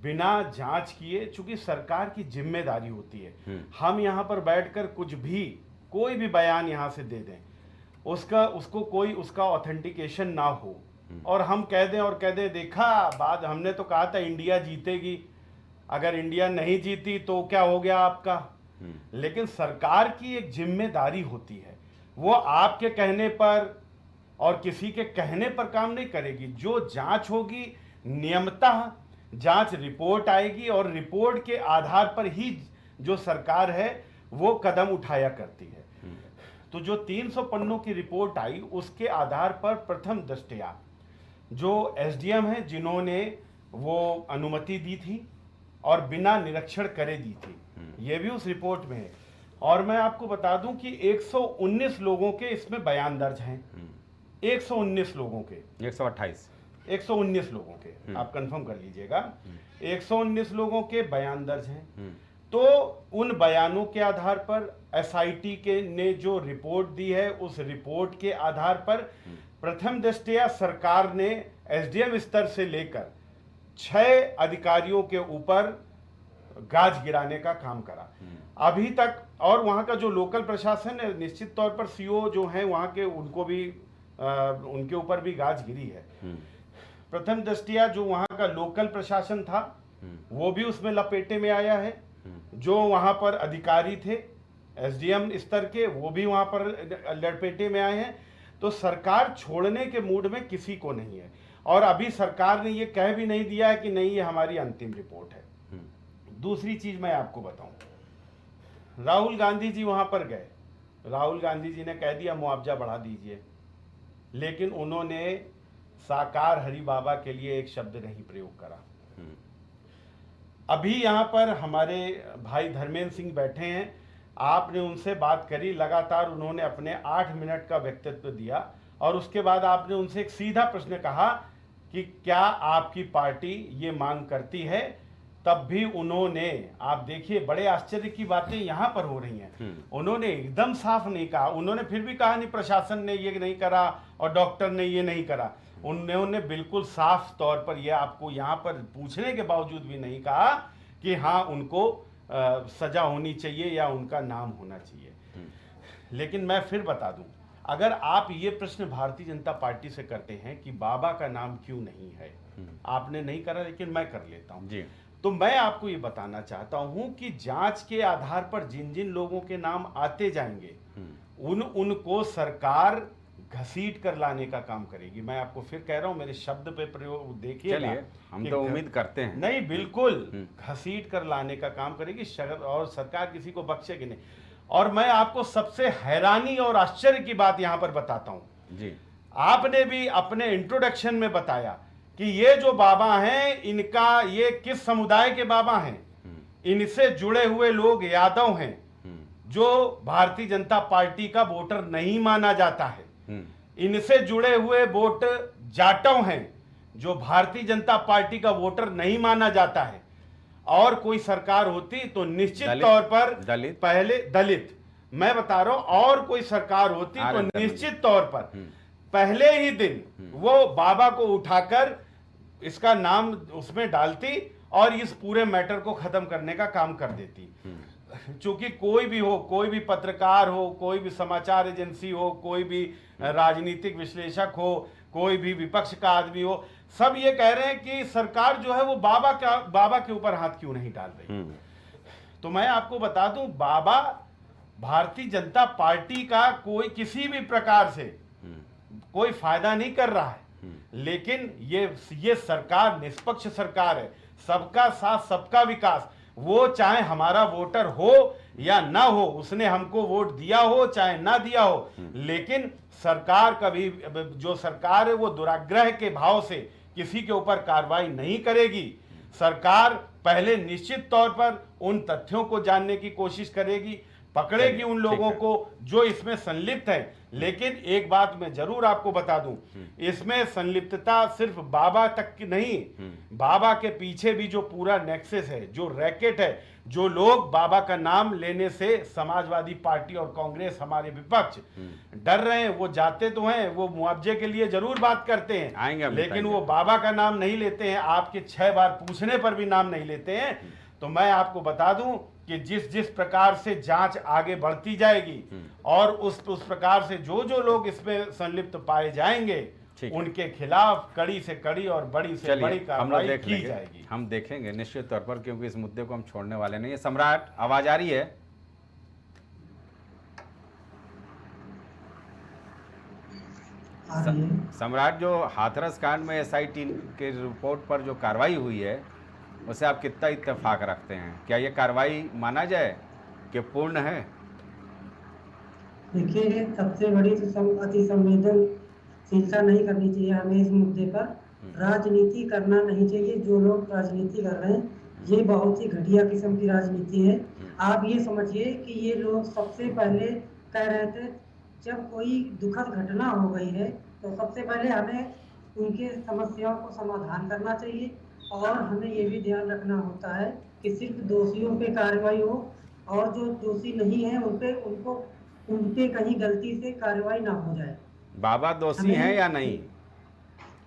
बिना जांच किए, चूंकि सरकार की जिम्मेदारी होती है, हम यहाँ पर बैठकर कुछ भी कोई भी बयान यहाँ से दे दें, उसको कोई उसका ऑथेंटिकेशन ना हो और हम कह दें देखा बात हमने तो कहा था इंडिया जीतेगी, अगर इंडिया नहीं जीती तो क्या हो गया आपका। लेकिन सरकार की एक जिम्मेदारी होती है, वो आपके कहने पर और किसी के कहने पर काम नहीं करेगी। जो जांच होगी नियमतः जांच रिपोर्ट आएगी और रिपोर्ट के आधार पर ही जो सरकार है वो कदम उठाया करती है। तो जो 300 पन्नों की रिपोर्ट आई उसके आधार पर प्रथम दृष्टया जो SDM है जिन्होंने वो अनुमति दी थी और बिना निरीक्षण करे दी थी, ये भी उस रिपोर्ट में है। और मैं आपको बता दूं कि 119 लोगों के इसमें बयान दर्ज हैं, 119 लोगों के, 119 लोगों के, आप कंफर्म कर लीजिएगा, 119 लोगों के बयान दर्ज हैं। तो उन बयानों के आधार पर SIT के ने जो रिपोर्ट दी है, उस रिपोर्ट के आधार पर प्रथम दृष्टया सरकार ने SDM स्तर से लेकर 6 अधिकारियों के ऊपर गाज गिराने का काम करा अभी तक। और वहां का जो लोकल प्रशासन है, निश्चित तौर पर CO जो हैं वहां के, उनको भी उनके ऊपर भी गाज गिरी है। प्रथम दृष्टया जो वहां का लोकल प्रशासन था वो भी उसमें लपेटे में आया है, जो वहां पर अधिकारी थे SDM स्तर के वो भी वहां पर लपेटे में आए हैं। तो सरकार छोड़ने के मूड में किसी को नहीं है, और अभी सरकार ने ये कह भी नहीं दिया है कि नहीं ये हमारी अंतिम रिपोर्ट है। दूसरी चीज मैं आपको बताऊं, राहुल गांधी जी वहां पर गए, राहुल गांधी जी ने कह दिया मुआवजा बढ़ा दीजिए, लेकिन उन्होंने साकार हरि बाबा के लिए एक शब्द नहीं प्रयोग करा। अभी यहाँ पर हमारे भाई धर्मेंद्र सिंह बैठे हैं, आपने उनसे बात करी, लगातार उन्होंने अपने 8 मिनट का व्यक्तित्व दिया और उसके बाद आपने उनसे एक सीधा प्रश्न कहा कि क्या आपकी पार्टी ये मांग करती है, तब भी उन्होंने, आप देखिए बड़े आश्चर्य की बातें यहाँ पर हो रही हैं, उन्होंने एकदम साफ नहीं कहा। उन्होंने फिर भी कहा नहीं प्रशासन ने ये नहीं करा और डॉक्टर ने ये नहीं करा, उन्होंने बिल्कुल साफ तौर पर यह आपको यहाँ पर पूछने के बावजूद भी नहीं कहा कि हाँ उनको सजा होनी चाहिए या उनका नाम होना चाहिए। लेकिन मैं फिर बता दूं, अगर आप ये प्रश्न भारतीय जनता पार्टी से करते हैं कि बाबा का नाम क्यों नहीं है, आपने नहीं करा लेकिन मैं कर लेता हूं जी, तो मैं आपको ये बताना चाहता हूं कि जांच के आधार पर जिन जिन लोगों के नाम आते जाएंगे उनको सरकार घसीट कर लाने का काम करेगी। मैं आपको फिर कह रहा हूं, मेरे शब्द पे प्रयोग देखिएगा, हम तो उम्मीद करते हैं। नहीं, बिल्कुल घसीट कर लाने का काम करेगी और सरकार किसी को बख्शेगी नहीं। और मैं आपको सबसे हैरानी और आश्चर्य की बात यहां पर बताता हूं जी, आपने भी अपने इंट्रोडक्शन में बताया कि ये जो बाबा हैं इनका, ये किस समुदाय के बाबा हैं, इनसे जुड़े हुए लोग यादव हैं, जो भारतीय जनता पार्टी का वोटर नहीं माना जाता है। इनसे जुड़े हुए वोट जाटव हैं, जो भारतीय जनता पार्टी का वोटर नहीं माना जाता है। और कोई सरकार होती तो निश्चित तौर पर पहले दलित, मैं बता रहा हूं, और कोई सरकार होती तो निश्चित तौर पर पहले ही दिन वो बाबा को उठाकर इसका नाम उसमें डालती और इस पूरे मैटर को खत्म करने का काम कर देती। चूंकि कोई भी हो, कोई भी पत्रकार हो, कोई भी समाचार एजेंसी हो, कोई भी राजनीतिक विश्लेषक हो, कोई भी विपक्ष का आदमी हो, सब ये कह रहे हैं कि सरकार जो है वो बाबा के ऊपर हाथ क्यों नहीं डाल रही। तो मैं आपको बता दूं, बाबा भारतीय जनता पार्टी का कोई किसी भी प्रकार से कोई फायदा नहीं कर रहा है, लेकिन ये सरकार निष्पक्ष सरकार है, सबका साथ सबका विकास। वो चाहे हमारा वोटर हो या ना हो, उसने हमको वोट दिया हो चाहे ना दिया हो, लेकिन सरकार कभी, जो सरकार है वो दुराग्रह के भाव से किसी के ऊपर कार्रवाई नहीं करेगी। सरकार पहले निश्चित तौर पर उन तथ्यों को जानने की कोशिश करेगी, पकड़ेगी उन लोगों को जो इसमें संलिप्त है। लेकिन एक बात मैं जरूर आपको बता दूं, इसमें संलिप्तता सिर्फ बाबा तक की नहीं, बाबा के पीछे भी जो पूरा नेक्सस है, जो रैकेट है, जो लोग बाबा का नाम लेने से समाजवादी पार्टी और कांग्रेस, हमारे विपक्ष डर रहे हैं। वो जाते तो हैं, वो मुआवजे के लिए जरूर बात करते हैं, लेकिन वो बाबा का नाम नहीं लेते हैं, आपके 6 बार पूछने पर भी नाम नहीं लेते हैं। तो मैं आपको बता दूं कि जिस प्रकार से जांच आगे बढ़ती जाएगी और उस प्रकार से जो लोग इसमें संलिप्त पाए जाएंगे, उनके खिलाफ कड़ी से कड़ी और बड़ी से बड़ी कार्रवाई की जाएगी। हम देखेंगे निश्चित तौर पर, क्योंकि इस मुद्दे को हम छोड़ने वाले नहीं है। सम्राट, आवाज आ रही है? सम्राट, जो हाथरस कांड में SIT के रिपोर्ट पर जो कार्रवाई हुई है, उसे आप कितना इत्तेफाक रखते हैं? क्या ये कार्रवाई माना जाए कि पूर्ण है? देखिए, सबसे बड़ी अति संवेदनशीलता नहीं करनी चाहिए हमें इस मुद्दे पर। राजनीति करना नहीं चाहिए। जो लोग राजनीति कर रहे हैं, ये बहुत ही घटिया किस्म की राजनीति है। आप ये समझिए कि ये लोग सबसे पहले कह रहे थे, जब कोई दुखद घटना हो गई है तो सबसे पहले हमें उनके समस्याओं को समाधान करना चाहिए, और हमें ये भी ध्यान रखना होता है कि सिर्फ दोषियों पे कार्रवाई हो, और जो दोषी नहीं है उनपे कहीं गलती से कार्रवाई ना हो जाए। बाबा दोषी हैं या नहीं?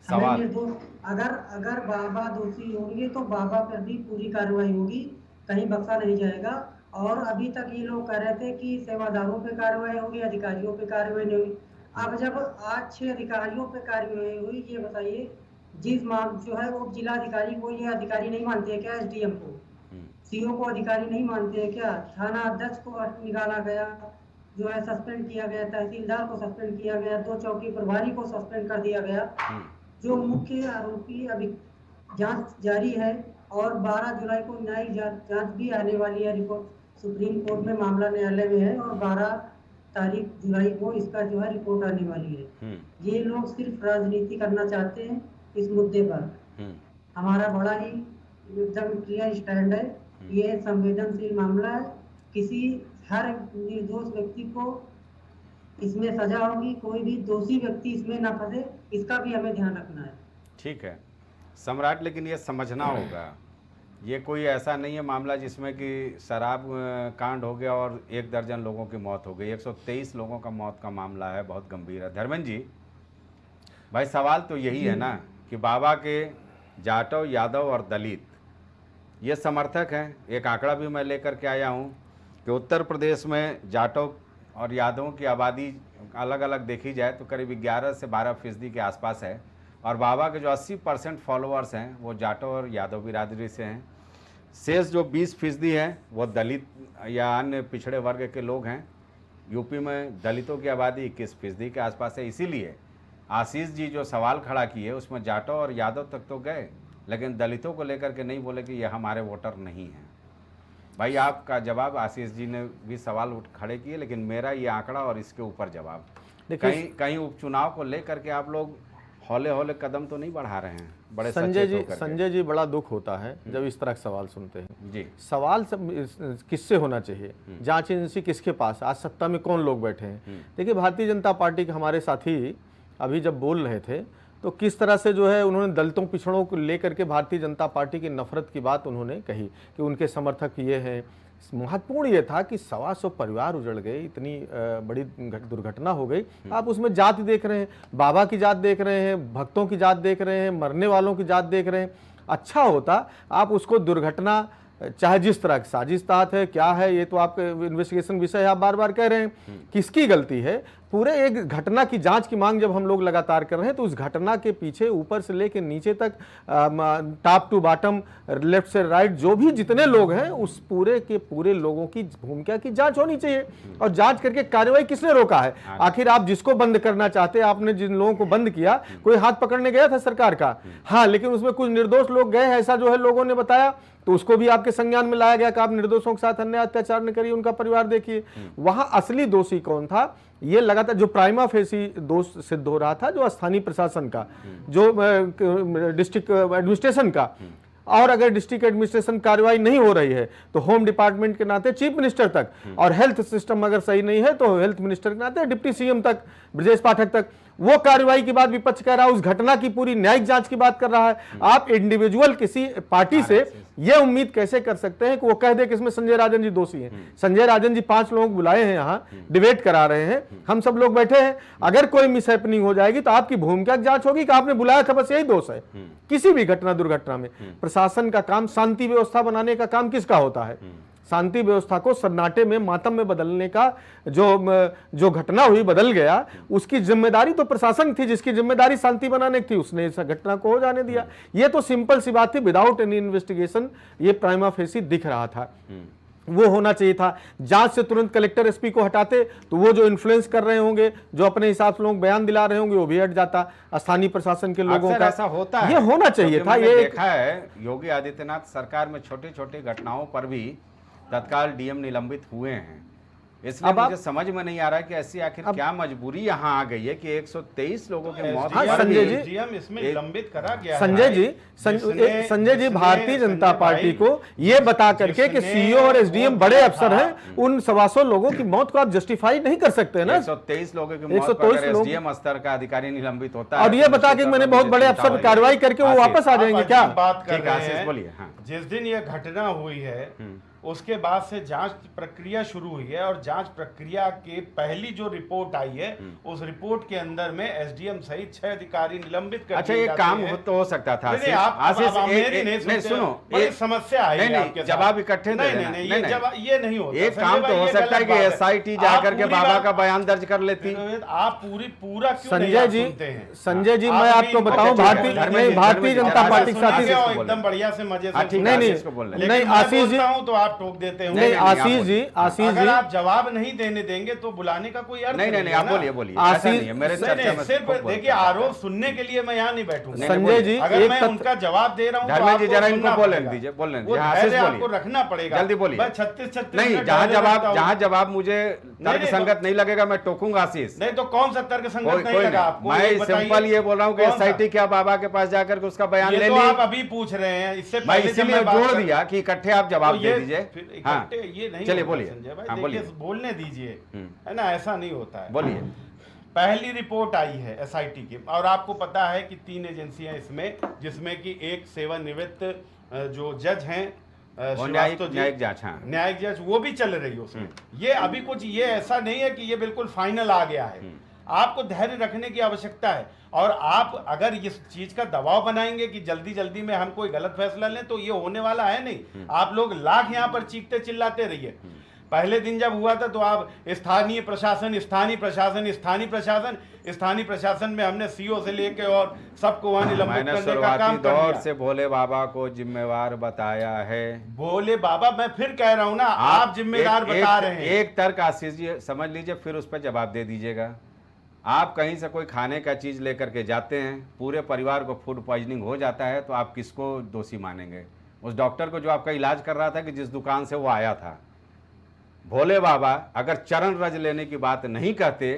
सवाल। अगर बाबा दोषी होंगे तो बाबा पर भी पूरी कार्रवाई होगी, कहीं बख्शा नहीं जाएगा। और अभी तक ये लोग कह रहे थे कि सेवादारों पे कार्रवाई होगी, अधिकारियों पे कार्रवाई नहीं हुई। अब जब आज 6 अधिकारियों पे कार्रवाई हुई, ये बताइए, जिस जो है वो जिलाधिकारी को ये अधिकारी नहीं मानते हैं क्या? SDM को, CO को अधिकारी नहीं मानते हैं क्या? थाना अध्यक्ष को निकाला गया, जो है सस्पेंड किया गया, तहसीलदार को सस्पेंड किया गया, 2 चौकी प्रभारी को सस्पेंड कर दिया गया। जो मुख्य आरोपी अभी जांच जारी है, और 12 जुलाई को न्यायिक जांच भी आने वाली है। रिपोर्ट सुप्रीम कोर्ट में मामला न्यायालय में है, और 12 जुलाई को इसका जो है रिपोर्ट आने वाली है। ये लोग सिर्फ राजनीति करना चाहते हैं इस मुद्दे पर। हमारा बड़ा ही एकदम क्लियर स्टैंड है, ये संवेदनशील मामला है। हर निर्दोष व्यक्ति को इसमें सजा होगी, कोई भी दोषी व्यक्ति इसमें ना फंसे, इसका भी हमें ध्यान रखना है। ठीक है सम्राट, लेकिन ये समझना होगा, ये कोई ऐसा नहीं है मामला जिसमें कि शराब कांड हो गया और 1 दर्जन लोगों की मौत हो गई। 123 लोगों का मौत का मामला है, बहुत गंभीर है। धर्मेंद्र जी भाई, सवाल तो यही है ना कि बाबा के जाटव, यादव और दलित ये समर्थक हैं। एक आंकड़ा भी मैं लेकर के आया हूँ कि उत्तर प्रदेश में जाटव और यादवों की आबादी अलग अलग देखी जाए तो करीब 11 से 12% के आसपास है, और बाबा के जो 80% फॉलोअर्स हैं वो जाटव और यादव बिरादरी से हैं। शेष जो 20% हैं वो दलित या अन्य पिछड़े वर्ग के लोग हैं। यूपी में दलितों की आबादी 21% के आसपास है। इसीलिए आशीष जी जो सवाल खड़ा किए उसमें जाटव और यादव तक तो गए, लेकिन दलितों को लेकर के नहीं बोले कि ये हमारे वोटर नहीं हैं। भाई आपका जवाब, आशीष जी ने भी सवाल खड़े किए, लेकिन मेरा ये आंकड़ा और इसके ऊपर जवाब। कहीं उपचुनाव को लेकर के आप लोग हौले हौले कदम तो नहीं बढ़ा रहे हैं? बड़े संजय जी बड़ा दुख होता है जब इस तरह के सवाल सुनते हैं जी। सवाल किससे होना चाहिए? जांच एजेंसी किसके पास? आज सत्ता में कौन लोग बैठे हैं? देखिए, भारतीय जनता पार्टी के हमारे साथी अभी जब बोल रहे थे तो किस तरह से जो है उन्होंने दलितों पिछड़ों को लेकर के भारतीय जनता पार्टी की नफरत की बात उन्होंने कही कि उनके समर्थक ये हैं। महत्वपूर्ण ये था कि 125 परिवार उजड़ गए, इतनी बड़ी दुर्घटना हो गई। आप उसमें जात देख रहे हैं, बाबा की जात देख रहे हैं, भक्तों की जात देख रहे हैं, मरने वालों की जात देख रहे हैं। अच्छा होता आप उसको दुर्घटना चाहे जिस तरह की साजिश तहत है, क्या है, ये तो आपके इन्वेस्टिगेशन विषय है, आप बार बार कह रहे हैं। किसकी गलती है? पूरे एक घटना की जांच की मांग जब हम लोग लगातार कर रहे हैं, तो उस घटना के पीछे ऊपर से लेकर नीचे तक, टॉप टू बॉटम, लेफ्ट से राइट, जो भी जितने लोग हैं, उस पूरे के पूरे लोगों की भूमिका की जांच होनी चाहिए। और जांच करके कार्रवाई किसने रोका है? आखिर आप जिसको बंद करना चाहते हैं, आपने जिन लोगों को बंद किया, कोई हाथ पकड़ने गया था सरकार का? हाँ, लेकिन उसमें कुछ निर्दोष लोग गए हैं, ऐसा जो है लोगों ने बताया, तो उसको भी आपके संज्ञान में लाया गया कि आप निर्दोषों के साथ अन्याय अत्याचार न करिए, उनका परिवार देखिए। वहां असली दोषी कौन था? ये लगातार जो प्राइमा फेसी दोष सिद्ध हो रहा था, जो स्थानीय प्रशासन का, जो डिस्ट्रिक्ट एडमिनिस्ट्रेशन का। और अगर डिस्ट्रिक्ट एडमिनिस्ट्रेशन कार्रवाई नहीं हो रही है तो होम डिपार्टमेंट के नाते चीफ मिनिस्टर तक, और हेल्थ सिस्टम अगर सही नहीं है तो हेल्थ मिनिस्टर के नाते डिप्टी सीएम तक, ब्रजेश पाठक तक। वो कार्रवाई की बात विपक्ष कह रहा है, उस घटना की पूरी न्यायिक जांच की बात कर रहा है। आप इंडिविजुअल किसी पार्टी से ये उम्मीद कैसे कर सकते हैं कि वो कह दे कि इसमें संजय राजन जी दोषी हैं? संजय राजन जी 5 लोग बुलाए हैं, यहाँ डिबेट करा रहे हैं, हम सब लोग बैठे हैं। अगर कोई मिसहैपनिंग हो जाएगी तो आपकी भूमिका की जांच होगी कि आपने बुलाया था, बस यही दोष है। किसी भी घटना दुर्घटना में प्रशासन का काम, शांति व्यवस्था बनाने का काम किसका होता है? शांति व्यवस्था को सन्नाटे में, मातम में बदलने का जो घटना हुई, बदल गया, उसकी जिम्मेदारी तो प्रशासन थी, जिसकी जिम्मेदारी शांति बनाने की थी, उसने इस घटना को हो जाने दिया। ये तो सिंपल सी बात थी, विदाउट एनी इन्वेस्टिगेशन ये प्राइमा फेसी दिख रहा था। वो होना चाहिए था। जांच से तुरंत कलेक्टर एसपी को हटाते तो वो जो इन्फ्लुएंस कर रहे होंगे, जो अपने हिसाब से लोग बयान दिला रहे होंगे, वो भी हट जाता। स्थानीय प्रशासन के लोगों का ऐसा होता है, ये होना चाहिए था। ये देखा है योगी आदित्यनाथ सरकार में छोटे छोटे घटनाओं पर भी तत्काल डीएम निलंबित हुए हैं। इसलिए मुझे समझ में नहीं आ रहा है कि ऐसी आखिर क्या मजबूरी यहाँ आ गई है कि 123 लोगों की मौत। हाँ, संजय जी, डीएम इसमें निलंबित करा गया। संजय जी भारतीय जनता पार्टी को ये बता करके कि सीईओ और एसडीएम बड़े अफसर हैं, उन 125 लोगों की मौत को आप जस्टिफाई नहीं कर सकते ना। 123 लोगों की मौत पर अगर एसडीएम स्तर का अधिकारी निलंबित होता है और ये बता के मैंने बहुत बड़े अफसर कार्रवाई करके वो वापस आ जाएंगे क्या? बात कर रहे हैं, बोलिए। जिस दिन ये घटना हुई है उसके बाद से जांच प्रक्रिया शुरू हुई है, और जांच प्रक्रिया के पहली जो रिपोर्ट आई है, उस रिपोर्ट के अंदर में एसडीएम सहित 6 अधिकारी निलंबित कर अच्छा, ये काम तो हो सकता था। सुनो, बड़ी समस्या है, जवाब इकट्ठे ये नहीं होता। एक काम तो हो सकता है कि एसआईटी जाकर के बाबा का बयान दर्ज कर लेती। आप पूरा क्यों संजय जी, मैं आपको बताऊं, भारतीय जनता पार्टी के साथ एकदम बढ़िया से मजे से नहीं आशीष जी, तो आप टोक देते हैं। नहीं आशीष जी, अगर आप जवाब नहीं देने देंगे तो बुलाने का कोई अर्थ नहीं, आप बोलिए। आशीष, मेरे सिर्फ देखिए, आरोप सुनने के लिए मैं यहाँ नहीं बैठूंगा। संजय जी, अगर मैं उनका जवाब दे रहा हूँ, धर्मेंद्र जी जरा इनको बोलने दीजिए। आपको रखना पड़ेगा, जल्दी बोलिए। 36 नहीं, जहाँ जवाब मुझे तर्क संगत नहीं लगेगा मैं टोकूंगा आशीष। नहीं तो कौन सा तर्क संगत नहीं लगा आपको? मैं सिंपल ये बोल रहा हूँ कि एसआईटी क्या बाबा के पास जाकर के उसका बयान ले ली? आप अभी पूछ रहे हैं, इससे पहले इसीलिए जोड़ दिया कि इकट्ठे आप जवाब दे दीजिए। हाँ, ये नहीं, चलिए बोलिए। संजय भाई, देखिए बोलने दीजिए, है ना, ऐसा नहीं होता है। बोलिए। पहली रिपोर्ट आई है एसआईटी की, और आपको पता है कि 3 एजेंसियां इसमें, जिसमें कि एक सेवानिवृत्त जो जज हैं, न्यायिक जांच, न्यायिक जांच, वो भी चल रही है उसमें। ये अभी कुछ ये ऐसा नहीं है कि ये बिल्कुल फाइनल आ गया है। आपको धैर्य रखने की आवश्यकता है, और आप अगर इस चीज का दबाव बनाएंगे कि जल्दी जल्दी में हम कोई गलत फैसला लें, तो ये होने वाला है नहीं। आप लोग लाख यहाँ पर चीखते चिल्लाते रहिए। पहले दिन जब हुआ था तो आप स्थानीय प्रशासन में हमने सीओ से लेके और सबको वहां निलंबित करने का काम कर दिया। से भोले बाबा को जिम्मेवार बताया है। भोले बाबा, मैं फिर कह रहा हूं ना, आप जिम्मेदार बता रहे हैं। एक तर्क आशीष जी समझ लीजिए, फिर उस पर जवाब दे दीजिएगा। आप कहीं से कोई खाने का चीज लेकर के जाते हैं, पूरे परिवार को फूड पॉइजनिंग हो जाता है, तो आप किसको दोषी मानेंगे? उस डॉक्टर को जो आपका इलाज कर रहा था कि जिस दुकान से वो आया था? भोले बाबा अगर चरण रज लेने की बात नहीं कहते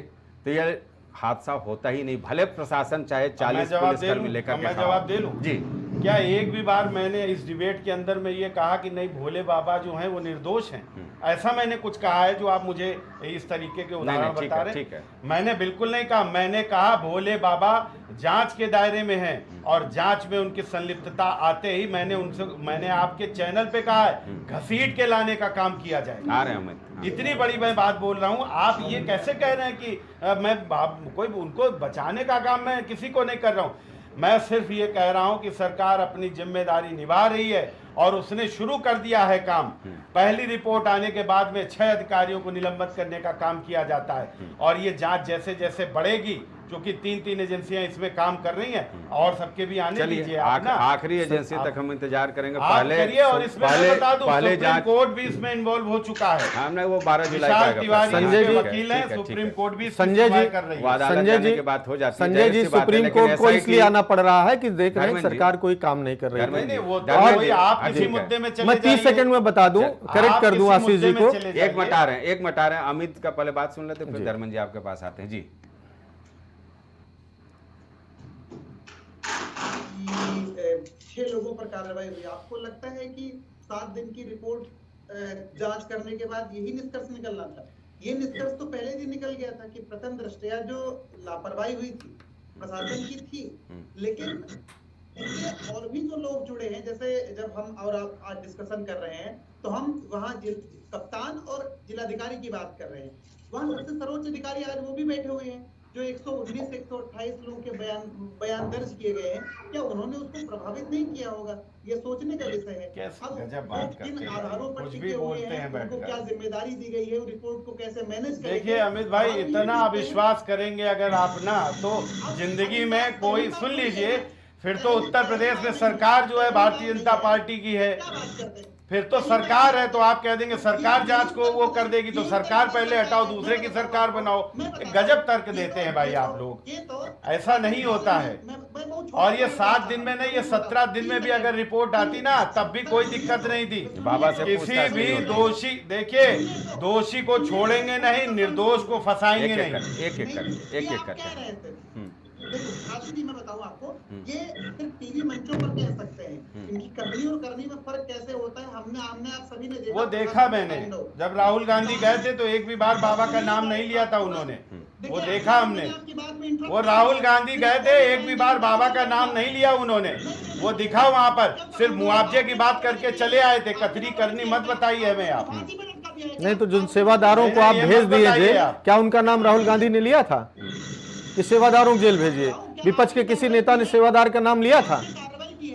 तो यह हादसा होता ही नहीं। भले प्रशासन चाहे 40 पुलिसकर्मी लेकर के, मैं जवाब दे लूं जी। क्या एक भी बार मैंने इस डिबेट के अंदर में ये कहा कि नहीं भोले बाबा जो हैं वो निर्दोष हैं? ऐसा मैंने कुछ कहा है जो आप मुझे इस तरीके के उदाहरण बता रहे हैं? मैंने बिल्कुल नहीं कहा। मैंने कहा भोले बाबा जांच के दायरे में हैं, और जांच में उनकी संलिप्तता आते ही मैंने आपके चैनल पे कहा है घसीट के लाने का काम किया जाए। इतनी बड़ी मैं बात बोल रहा हूं, आप ये कैसे कह रहे हैं कि मैं कोई उनको बचाने का काम मैं किसी को नहीं कर रहा हूं। मैं सिर्फ ये कह रहा हूं कि सरकार अपनी जिम्मेदारी निभा रही है, और उसने शुरू कर दिया है काम। पहली रिपोर्ट आने के बाद में 6 अधिकारियों को निलंबित करने का काम किया जाता है और ये जांच जैसे जैसे बढ़ेगी, क्योंकि 3 एजेंसियां इसमें काम कर रही हैं और सबके भी आने दीजिए आप ना। आखिरी एजेंसी तक हम इंतजार करेंगे। आप करिए और इसमें मैं बता दूं सुप्रीम कोर्ट भी इसमें इन्वॉल्व हो चुका है। हमने वो 12 जुलाई विशाल का तिवारी संजय जी वकील हैं, सुप्रीम कोर्ट भी संजय जी कर रही है। संजय जी की बात हो जाती है, संजय जी सुप्रीम कोर्ट को इसलिए आना पड़ रहा है कि देख रहे हैं सरकार कोई काम नहीं कर रही है। नहीं, वो तो धर्मेंद्र वही जी, आप हाँ, किसी ठीक है। मुद्दे में चले मैं 30 सेकंड में बता दूं, करेक्ट कर दूं आशीष जी को। एक मटा रहे हैं। अमित का पहले बात सुन लेते, फिर धर्मेंद्र जी आपके पास आते हैं जी। 6 लोगों पर कार्रवाई हुई। आपको लगता है कि 7 दिन की रिपोर्ट जांच करने के बाद यही निष्कर्ष निकलना था? ये निष्कर्ष तो पहले दिन निकल गया था कि प्रथम दृष्टया जो लापरवाही हुई थी प्रशासन की थी, लेकिन इससे और भी जो लोग जुड़े हैं, जैसे जब हम और आप आज डिस्कशन कर रहे हैं तो हम वहाँ कप्तान और जिलाधिकारी की बात कर रहे हैं, वहाँ सबसे सर्वोच्च अधिकारी आज वो भी बैठे हुए हैं जो 119 से 128 लोगों के बयान दर्ज किए गए हैं। क्या उन्होंने उसको प्रभावित नहीं किया होगा? ये सोचने का विषय है। अब किन आधारों पर टिके हुए हैं, उनको क्या जिम्मेदारी दी गई है, रिपोर्ट को कैसे मैनेज करेंगे? देखिए अमित भाई, इतना विश्वास करेंगे अगर आप ना, तो जिंदगी में कोई सुन लीजिए, फिर तो उत्तर प्रदेश में सरकार जो है भारतीय जनता पार्टी की है, फिर तो सरकार है, तो आप कह देंगे सरकार जांच को वो कर देगी, तो सरकार पहले हटाओ, दूसरे की सरकार बनाओ। गजब तर्क देते हैं भाई आप लोग, ऐसा नहीं होता है। और ये 7 दिन में नहीं, ये 17 दिन में भी अगर रिपोर्ट आती ना, तब भी कोई दिक्कत नहीं थी। बाबा से किसी भी दोषी, देखिए दोषी को छोड़ेंगे नहीं, निर्दोष को फंसाएंगे नहीं। एक करके देखो मैं बताऊं आपको, ये सिर्फ टीवी मंचों पर कह सकते हैं, इनकी करनी और करनी में फर्क कैसे होता है हमने आप सभी ने देखा। वो देखा मैंने, जब राहुल गांधी गए थे तो एक भी बार बाबा का नाम नहीं लिया था उन्होंने, वो देखा हमने। वो राहुल गांधी गए थे, एक भी बार बाबा का नाम नहीं लिया उन्होंने, वो दिखा वहां पर, सिर्फ मुआवजे की बात करके चले आए थे। कतरी करनी मत बताइए हमें आप। नहीं तो जिन सेवादारों को आप भेज दिए थे, क्या उनका नाम राहुल गांधी ने लिया था कि सेवादारों को जेल भेजिए? विपक्ष के किसी नेता ने सेवादार का नाम लिया था?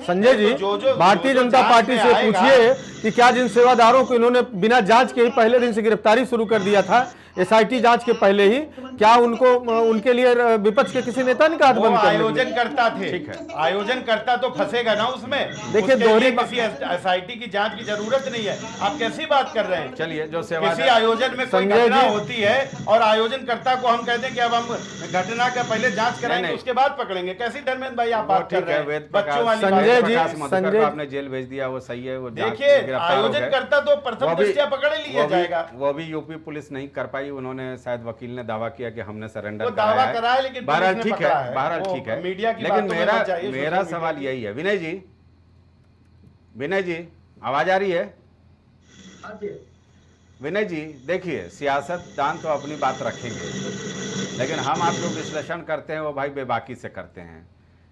संजय जी, भारतीय जनता पार्टी से पूछिए कि क्या जिन सेवादारों को इन्होंने बिना जांच के ही पहले दिन से गिरफ्तारी शुरू कर दिया था, एसआईटी जांच के पहले ही, क्या उनके लिए विपक्ष के किसी नेता ने कहा था? आयोजन करता थे, आयोजन करता तो फंसेगा ना उसमें। देखिए दोहरी किसी एसआईटी की जांच की जरूरत नहीं है। आप कैसी बात कर रहे हैं? चलिए, जो किसी आयोजन में कोई घटना होती है और आयोजनकर्ता को हम कहते हैं कि अब हम घटना का पहले जांच कराएंगे, उसके बाद पकड़ेंगे, कैसी धर्मेंद्र भाई आप बात कर रहे हैं? बच्चों वाली संजय जी, संजय आपने जेल भेज दिया, वो सही है। वो देखिए आयोजन करता तो प्रथम दृष्टया पकड़ लिया जाएगा। वो भी यूपी पुलिस नहीं कर पाई, उन्होंने शायद वकील ने दावा किया कि हमने सरेंडर दावा करा है, लेकिन बहरहाल ठीक है, मीडिया की लेकिन मेरा सवाल यही है। विनय जी आवाज आ रही है? विनय जी देखिए, सियासतदान तो अपनी बात रखेंगे, लेकिन हम आप जो विश्लेषण करते हैं वो भाई बेबाकी से करते हैं।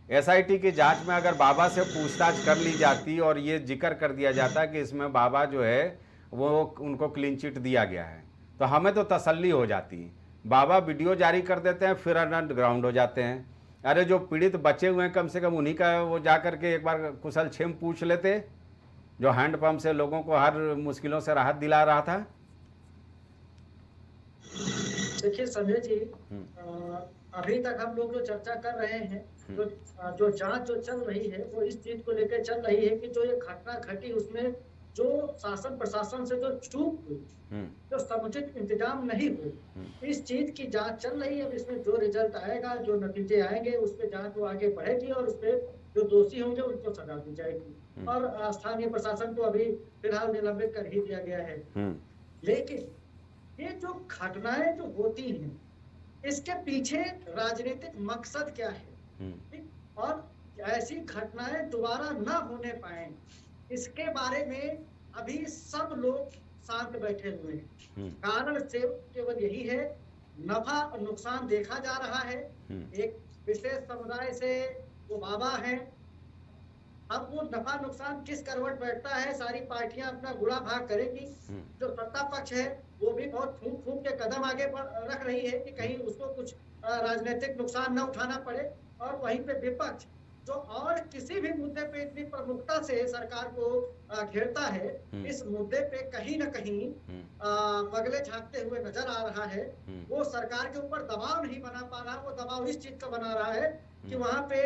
एसआईटी की जांच में अगर बाबा से पूछताछ कर ली जाती और ये जिक्र कर दिया जाता कि इसमें बाबा जो है वो उनको क्लीन चिट दिया गया है, तो हमें तो तसल्ली हो जाती। बाबा वीडियो जारी कर देते हैं, फिर अंडरग्राउंड हो जाते हैं। अरे जो पीड़ित बचे हुए हैं, कम से कम उन्हीं का वो जा करके एक बार कुशल क्षेम पूछ लेते, जो हैंडपंप से लोगों को हर मुश्किलों से राहत दिला रहा था। देखिए संजय जी, अभी तक हम लोग जो चर्चा कर रहे हैं, जो जांच जो चल रही है, वो इस चीज को लेकर चल रही है कि जो ये घटना घटी उसमें जो शासन प्रशासन से जो चूक हुई, जो समुचित इंतजाम नहीं हुए, इस चीज की जांच चल रही है। अब इसमें जो रिजल्ट आएगा, जो नतीजे आएंगे, उस पर जांच वो आगे बढ़ेगी और उस पर जो दोषी होंगे उनको सजा दी जाएगी। और स्थानीय प्रशासन को अभी फिलहाल निलंबित कर ही दिया गया है। लेकिन ये जो घटनाएं जो होती हैं, इसके पीछे राजनीतिक मकसद क्या है, और ऐसी घटनाएं दोबारा न होने पाए, इसके बारे में अभी सब लोग शांत बैठे हुए हैं। कारण से केवल यही है, नफा और नुकसान देखा जा रहा है। एक विशेष समुदाय से वो बाबा है, अब वो नफा नुकसान किस करवट बैठता है, सारी पार्टियां अपना गुड़ा भाग करेंगी। जो सत्ता पक्ष है वो भी बहुत फूंक फूंक के कदम आगे रख रही है कि कहीं उसको कुछ राजनीतिक नुकसान न उठाना पड़े, और वहीं पे विपक्ष जो और किसी भी मुद्दे पे इतनी प्रमुखता से सरकार को घेरता है, इस मुद्दे पे कहीं ना कहीं बगले झांकते हुए नजर आ रहा है। वो सरकार के ऊपर दबाव नहीं बना पा रहा, वो दबाव इस चीज का बना रहा है कि वहां पे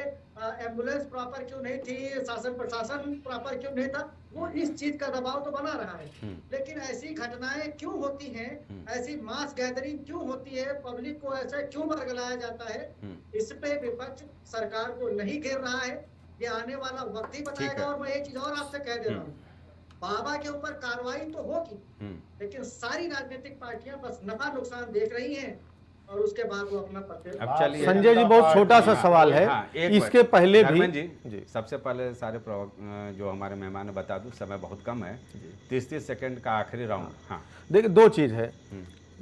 एम्बुलेंस प्रॉपर क्यों नहीं थी, शासन प्रशासन प्रॉपर क्यों नहीं था, वो इस चीज का दबाव तो बना रहा है। लेकिन ऐसी घटनाएं क्यों होती हैं, ऐसी मास गैदरिंग क्यों होती है, पब्लिक को ऐसा क्यों बरगलाया जाता है, इस पे विपक्ष सरकार को नहीं घेर रहा है। ये आने वाला वक्त ही बताएगा। और मैं एक चीज और आपसे कह दे रहा हूँ, बाबा के ऊपर कार्रवाई तो होगी, लेकिन सारी राजनीतिक पार्टियां बस नफा नुकसान देख रही हैं और उसके बाद वो अपना पत्ते। अब चलिए संजय जी, बहुत छोटा सा सवाल है। इसके पहले भी जी सबसे पहले सारे जो हमारे मेहमान ने बता दूं, समय बहुत कम है, 30-30 सेकंड का आखिरी राउंड। हाँ देखिए, दो चीज है।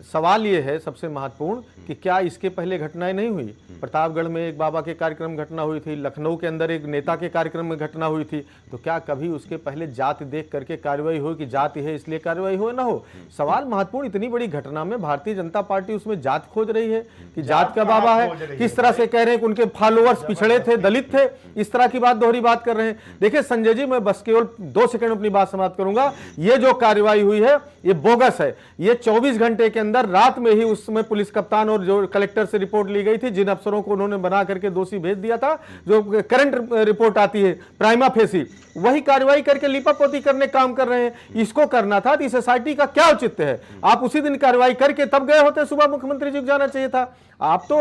सवाल ये है सबसे महत्वपूर्ण कि क्या इसके पहले घटनाएं नहीं हुई? प्रतापगढ़ में एक बाबा के कार्यक्रम घटना हुई थी, लखनऊ के अंदर एक नेता के कार्यक्रम में घटना हुई थी, तो क्या कभी उसके पहले जात देख करके कार्रवाई हो कि जाति है इसलिए कार्रवाई हो ना हो? सवाल महत्वपूर्ण, इतनी बड़ी घटना में भारतीय जनता पार्टी उसमें जात खोज रही है कि जात का बाबा है, किस तरह से कह रहे हैं कि उनके फॉलोअर्स पिछड़े थे, दलित थे, इस तरह की बात दोहरी बात कर रहे हैं। देखिए संजय जी, मैं बस केवल 2 सेकंड अपनी बात समाप्त करूंगा। ये जो कार्रवाई हुई है ये बोगस है। ये 24 घंटे के अंदर रात में ही उसमें पुलिस कप्तान और जो कलेक्टर से रिपोर्ट ली गई थी, जिन अफसरों को उन्होंने बना करके दोषी भेज दिया था, जो करंट रिपोर्ट आती है प्राइमा फेसी, वही कार्रवाई करके लिपापोती करने काम कर रहे हैं। इसको करना था तो इस एसआईटी का क्या औचित्य है? आप उसी दिन कार्रवाई करके तब गए होते, सुबह मुख्यमंत्री जी को जाना चाहिए था। आप तो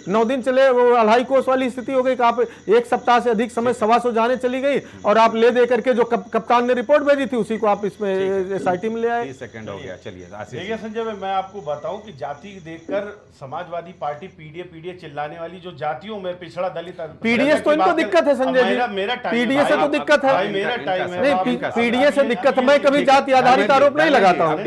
9 दिन चले, वो अढ़ाई कोस वाली स्थिति हो गई कि आप 1 सप्ताह से अधिक समय 125 जाने चली गई और आप ले दे करके जो कप्तान ने रिपोर्ट भेजी थी उसी को आप इसमें एसआईटी में ले आए। 30 सेकंड हो गया। चलिए देखिए संजय भाई, मैं आपको बताऊं कि जाति देखकर समाजवादी पार्टी पीडीए चिल्लाने वाली, जो जातियों में पिछड़ा दलित, पीडीएस तो इनको दिक्कत है संजय जी, मेरा पीडीएस से तो दिक्कत है, मेरा टाइम है। नहीं पीडीएस से दिक्कत है। मैं कभी जाति आधारित आरोप नहीं लगाता हूँ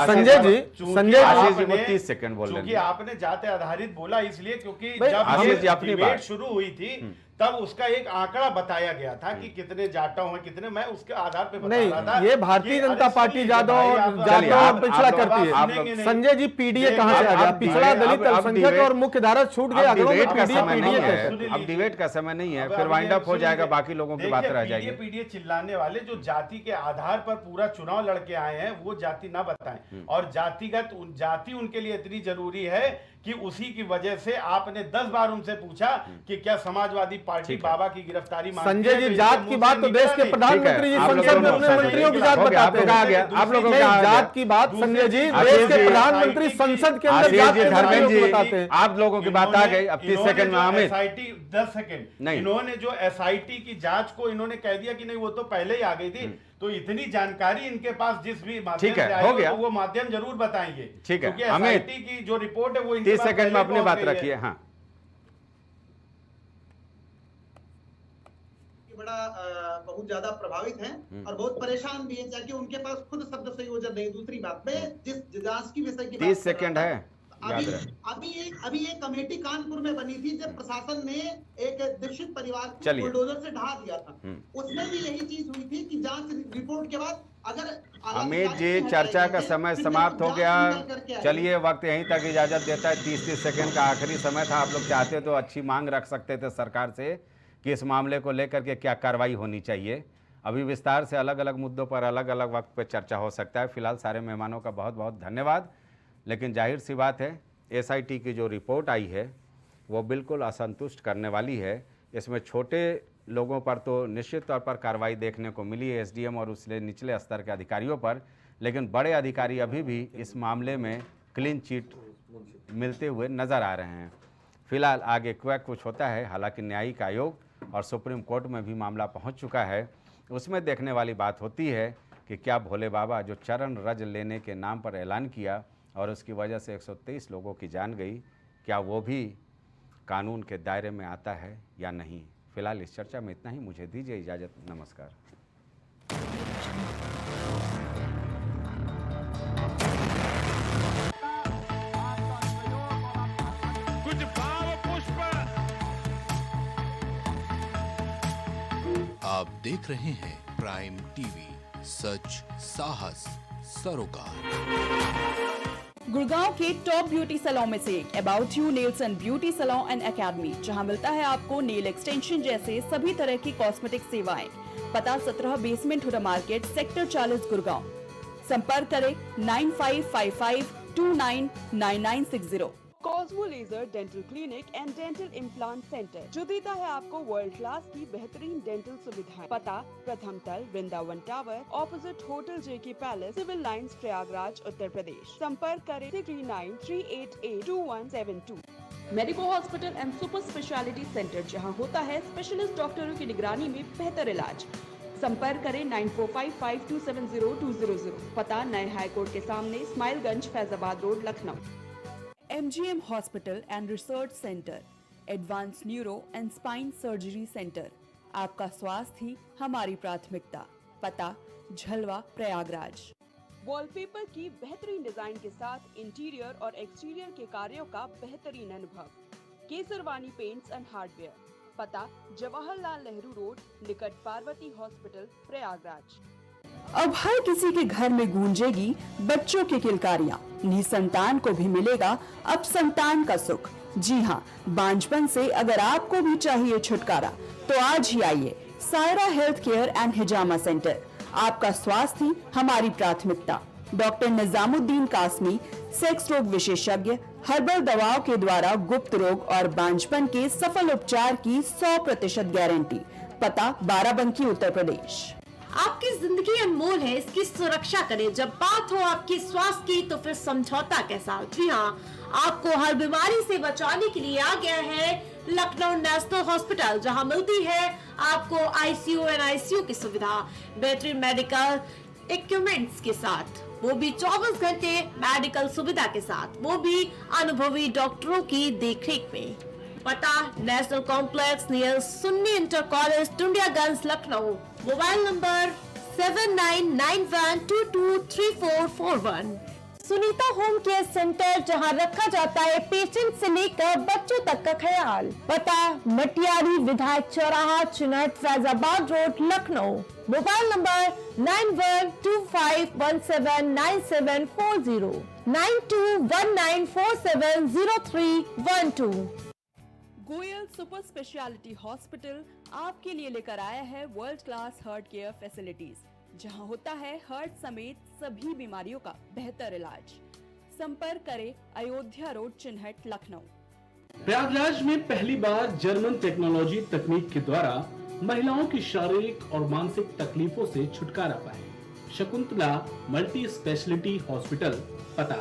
संजय जी। संजय जी 30 सेकंड बोल रहे हैं। आपने जाति आधारित बोला इसलिए क्योंकि आशीष जी जब अपनी डिबेट बात शुरू हुई थी तब उसका एक आंकड़ा बताया गया था कि कितने जाटव हैं, कितने, मैं उसके आधार पे बता रहा था। ये भारतीय जनता पार्टी जाटव और पिछड़ा करती है। संजय जी, पीडीए कहां से आ गया? पिछड़ा, दलित, अल्पसंख्यक और मुख्य धारा छूट गया। अब डिबेट का समय नहीं है, फिर वाइंड अप हो जाएगा, बाकी लोगों की बात रह जाएगी। पीडीए चिल्लाने वाले जो जाति के आधार पर पूरा चुनाव लड़के आए हैं, वो जाति ना बताएं। और जाति उनके लिए इतनी जरूरी है कि उसी की वजह से आपने 10 बार उनसे पूछा कि क्या समाजवादी पार्टी बाबा की गिरफ्तारी मांगती है। संजय जी, जात की बात तो देश के प्रधानमंत्री जी संसद में अपने मंत्रियों की जात बताते हैं। आप लोगों की जात की बात संजय जी, देश के प्रधानमंत्री संसद के अंदर जात के धर्मेंद्र जी बताते हैं। आप लोगों की बात आ गई। अब 30 सेकंड में हमें एसआईटी 10 सेकंड, इन्होंने जो एसआईटी की जांच को इन्होंने कह दिया कि नहीं वो तो पहले ही आ गई थी, तो इतनी जानकारी इनके पास जिस भी माध्यम से आई तो वो माध्यम जरूर बताएंगे। ठीक है, क्योंकि एसआईटी की जो रिपोर्ट है वो 30 सेकंड में अपनी बात रखिए। हाँ, बड़ा बहुत ज्यादा प्रभावित हैं और बहुत परेशान भी हैं, ताकि उनके पास खुद शब्द संयोजन नहीं। दूसरी बात में जिस जांच की विषय की 30 सेकंड है। अभी एक कमेटी कानपुर में बनी थी जब प्रशासन ने एक दीक्षित परिवार को बुलडोजर से ढहा दिया था, उसमें भी यही चीज हुई थी कि जांच रिपोर्ट के बाद अगर अमित जी, चर्चा का समय समाप्त हो गया। चलिए, वक्त यहीं तक इजाजत देता है। 30 सेकंड का आखिरी समय था। आप लोग चाहते तो अच्छी मांग रख सकते थे सरकार से कि इस मामले को लेकर के क्या कार्रवाई होनी चाहिए। अभी विस्तार से अलग अलग मुद्दों पर अलग अलग वक्त पर चर्चा हो सकता है। फिलहाल सारे मेहमानों का बहुत बहुत धन्यवाद। लेकिन जाहिर सी बात है, एसआईटी की जो रिपोर्ट आई है वो बिल्कुल असंतुष्ट करने वाली है। इसमें छोटे लोगों पर तो निश्चित तौर पर कार्रवाई देखने को मिली है, एसडीएम और उससे निचले स्तर के अधिकारियों पर, लेकिन बड़े अधिकारी अभी भी इस मामले में क्लीन चिट मिलते हुए नज़र आ रहे हैं। फिलहाल आगे क्या कुछ होता है, हालांकि न्यायिक आयोग और सुप्रीम कोर्ट में भी मामला पहुंच चुका है। उसमें देखने वाली बात होती है कि क्या भोले बाबा जो चरण रज लेने के नाम पर ऐलान किया और उसकी वजह से 123 लोगों की जान गई, क्या वो भी कानून के दायरे में आता है या नहीं। फिलहाल इस चर्चा में इतना ही। मुझे दीजिए इजाज़त। नमस्कार। कुछ भाव पुष्प। आप देख रहे हैं प्राइम टीवी, सच साहस सरोकार। गुड़गांव के टॉप ब्यूटी सैलून में से एक About You nails and beauty salon and academy, जहां मिलता है आपको नेल एक्सटेंशन जैसे सभी तरह की कॉस्मेटिक सेवाएं। पता 17 basement Huda market, sector 40, Gurgaon. संपर्क करें 9555299960। Cosmo laser dental clinic and dental implant centre, जो देता है आपको वर्ल्ड क्लास की बेहतरीन डेंटल सुविधाएं। पता प्रथम तल, वृंदावन टावर, ऑपोजिट होटल जेके palace, civil lines, Prayagraj, Uttar Pradesh. संपर्क करें 3938882172। Medico hospital and super speciality centre, जहां होता है स्पेशलिस्ट डॉक्टरों की निगरानी में बेहतर इलाज। संपर्क करें 9455270200। पता नए हाईकोर्ट के सामने, Ismailganj, Faizabad road, Lucknow. MGM hospital and research centre, advance neuro and spine surgery centre. आपका स्वास्थ्य ही हमारी प्राथमिकता। पता झलवा, प्रयागराज। वॉलपेपर की बेहतरीन डिजाइन के साथ इंटीरियर और एक्सटीरियर के कार्यों का बेहतरीन अनुभव। Kesarwani paints and hardware. पता जवाहरलाल नेहरू रोड, निकट पार्वती हॉस्पिटल, प्रयागराज। अब हर किसी के घर में गूंजेगी बच्चों की किलकारियां। निसंतान को भी मिलेगा अब संतान का सुख। जी हाँ, बांझपन से अगर आपको भी चाहिए छुटकारा, तो आज ही आइए Saira health care and hijama centre. आपका स्वास्थ्य हमारी प्राथमिकता। डॉक्टर निजामुद्दीन कासमी, सेक्स रोग विशेषज्ञ, हर्बल दवाओं के द्वारा गुप्त रोग और बांझपन के सफल उपचार की 100% गारंटी। पता बाराबंकी, उत्तर प्रदेश। आपकी जिंदगी अनमोल है, इसकी सुरक्षा करें। जब बात हो आपके स्वास्थ्य की, तो फिर समझौता कैसा? जी हाँ, आपको हर बीमारी से बचाने के लिए आ गया है लखनऊ नेशनल हॉस्पिटल, जहां मिलती है आपको ICU और NICU की सुविधा, बेहतरीन मेडिकल इक्विपमेंट्स के साथ, वो भी 24 घंटे मेडिकल सुविधा के साथ, वो भी अनुभवी डॉक्टरों की देखरेख में। पता national complex near Sunni inter college, Tundiyaganj, Lucknow. Mobile number 7991223441। Sunita home care centre, जहां रखा जाता है पेशेंट से लेकर बच्चों तक का ख्याल। पता मटियारी विधायक चौराहा, Chinhat, Faizabad road, Lucknow. Mobile number 9125179740, 9219470312। Goyal super speciality hospital आपके लिए लेकर आया है world class heart care facilities, जहां होता है हार्ट समेत सभी बीमारियों का बेहतर इलाज। संपर्क करें अयोध्या रोड, चिन्हट, लखनऊ। प्रयागराज में पहली बार जर्मन टेक्नोलॉजी तकनीक के द्वारा महिलाओं की शारीरिक और मानसिक तकलीफों से छुटकारा पाए। शकुंतला मल्टी स्पेशलिटी हॉस्पिटल, पता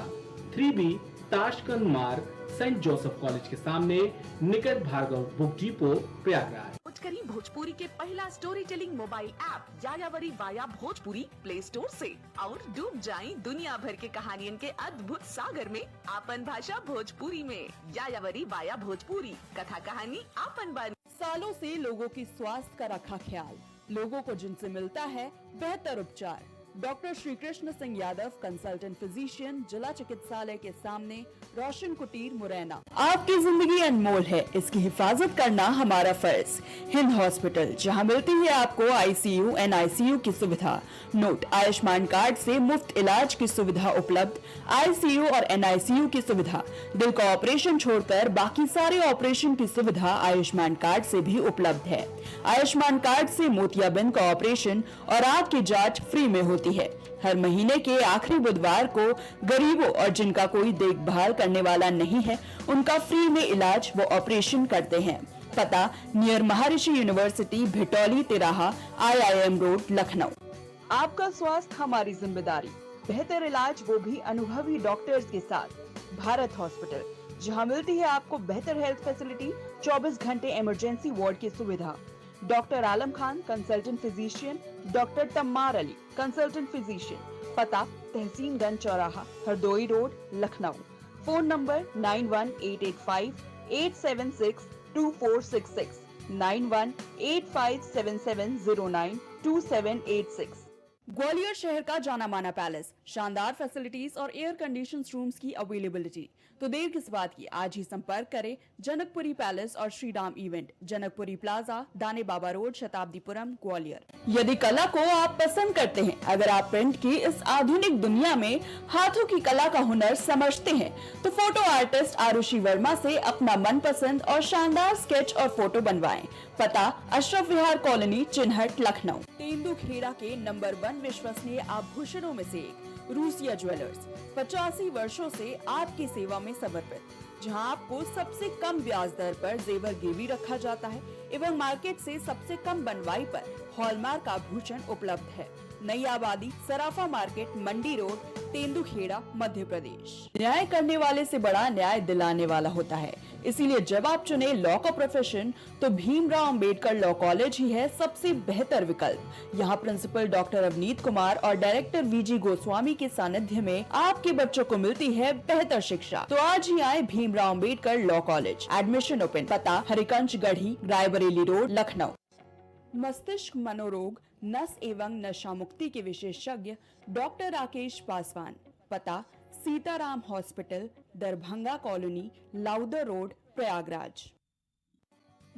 3B ताशकंद मार्ग, सेंट जोसेफ कॉलेज के सामने, निकट भार्गव बुक डिपो, प्रयागराज। करी भोजपुरी के पहला story telling mobile app यायावरी via Bhojpuri play store से, और डूब जाएं दुनिया भर के कहानियन के अद्भुत सागर में आपन भाषा भोजपुरी में। यायावरी वाया भोजपुरी, कथा कहानी आपन बानी। सालों से लोगों की स्वास्थ्य का रखा ख्याल, लोगों को जिनसे मिलता है बेहतर उपचार। Doctor Shri Krishna Singh Yadav, consultant physician, जिला चिकित्सालय के सामने, रोशन कुटीर, मुरैना। आपकी जिंदगी अनमोल है, इसकी हिफाजत करना हमारा फर्ज। हिंद हॉस्पिटल, जहां मिलती है आपको ICU NICU की सुविधा। नोट, आयुष्मान कार्ड से मुफ्त इलाज की सुविधा उपलब्ध। ICU और NICU की सुविधा, दिल का ऑपरेशन छोड़कर बाकी सारे ऑपरेशन की सुविधा आयुष्मान कार्ड से भी उपलब्ध है। आयुष्मान कार्ड से मोतियाबिंद का ऑपरेशन और आंख की जांच फ्री में होती है। हर महीने के आखिरी बुधवार को गरीबों और जिनका कोई देखभाल करने वाला नहीं है, उनका फ्री में इलाज वो ऑपरेशन करते हैं। पता नियर महर्षि यूनिवर्सिटी, भिटौली तिराहा, IIM रोड, लखनऊ। आपका स्वास्थ्य हमारी जिम्मेदारी, बेहतर इलाज वो भी अनुभवी डॉक्टर्स के साथ। भारत हॉस्पिटल, जहां मिलती है आपको बेहतर हेल्थ फैसिलिटी, 24 घंटे इमरजेंसी वार्ड की सुविधा। Doctor Alam Khan, consultant physician, doctor Tammar Ali, consultant physician. पता तहसीनगंज चौराहा, Hardoi road, Lucknow. Phone number 9185876246, 918577092786। Gwalior शहर का जाना माना पैलेस शानदार फैसिलिटीज और एयर कंडीशन रूम्स की अवेलेबिलिटी। तो देर किस बात की, आज ही संपर्क करें जनकपुरी पैलेस और श्रीराम इवेंट, जनकपुरी प्लाजा, दाने बाबा रोड, शताब्दीपुरम, ग्वालियर। यदि कला को आप पसंद करते हैं, अगर आप प्रिंट की इस आधुनिक दुनिया में हाथों की कला का हुनर समझते हैं, तो फोटो आर्टिस्ट आरुषि वर्मा से अपना मनपसंद और शानदार स्केच और फोटो बनवाएं। पता अशरफ विहार कॉलोनी, चिन्हट, लखनऊ। तेंदुखेड़ा के नंबर 1 विश्वसनीय आभूषणों में से एक रूसिया ज्वेलर्स 85 वर्षों से आपकी सेवा में समर्पित, जहां आपको सबसे कम ब्याज दर पर जेवर गिरवी रखा जाता है एवं मार्केट से सबसे कम बनवाई पर हॉलमार्क आभूषण उपलब्ध है। नई आबादी, सराफा मार्केट, मंडी रोड, तेंदुखेड़ा, मध्य प्रदेश। न्याय करने वाले से बड़ा न्याय दिलाने वाला होता है, इसीलिए जब आप चुने लॉ का प्रोफेशन तो भीमराव अंबेडकर लॉ कॉलेज ही है सबसे बेहतर विकल्प। यहाँ प्रिंसिपल डॉक्टर अवनीत कुमार और डायरेक्टर वीजी गोस्वामी के सानिध्य में आपके बच्चों को मिलती है बेहतर शिक्षा। तो आज ही आए Bhimrao Ambedkar law college. Admission open. पता हरिकंज गढ़ी, रायबरेली रोड, लखनऊ। मस्तिष्क मनोरोग, नस एवं नशा मुक्ति के विशेषज्ञ डॉक्टर राकेश पासवान। पता Sitaram hospital, Darbhanga colony, Lowther road, Prayagraj.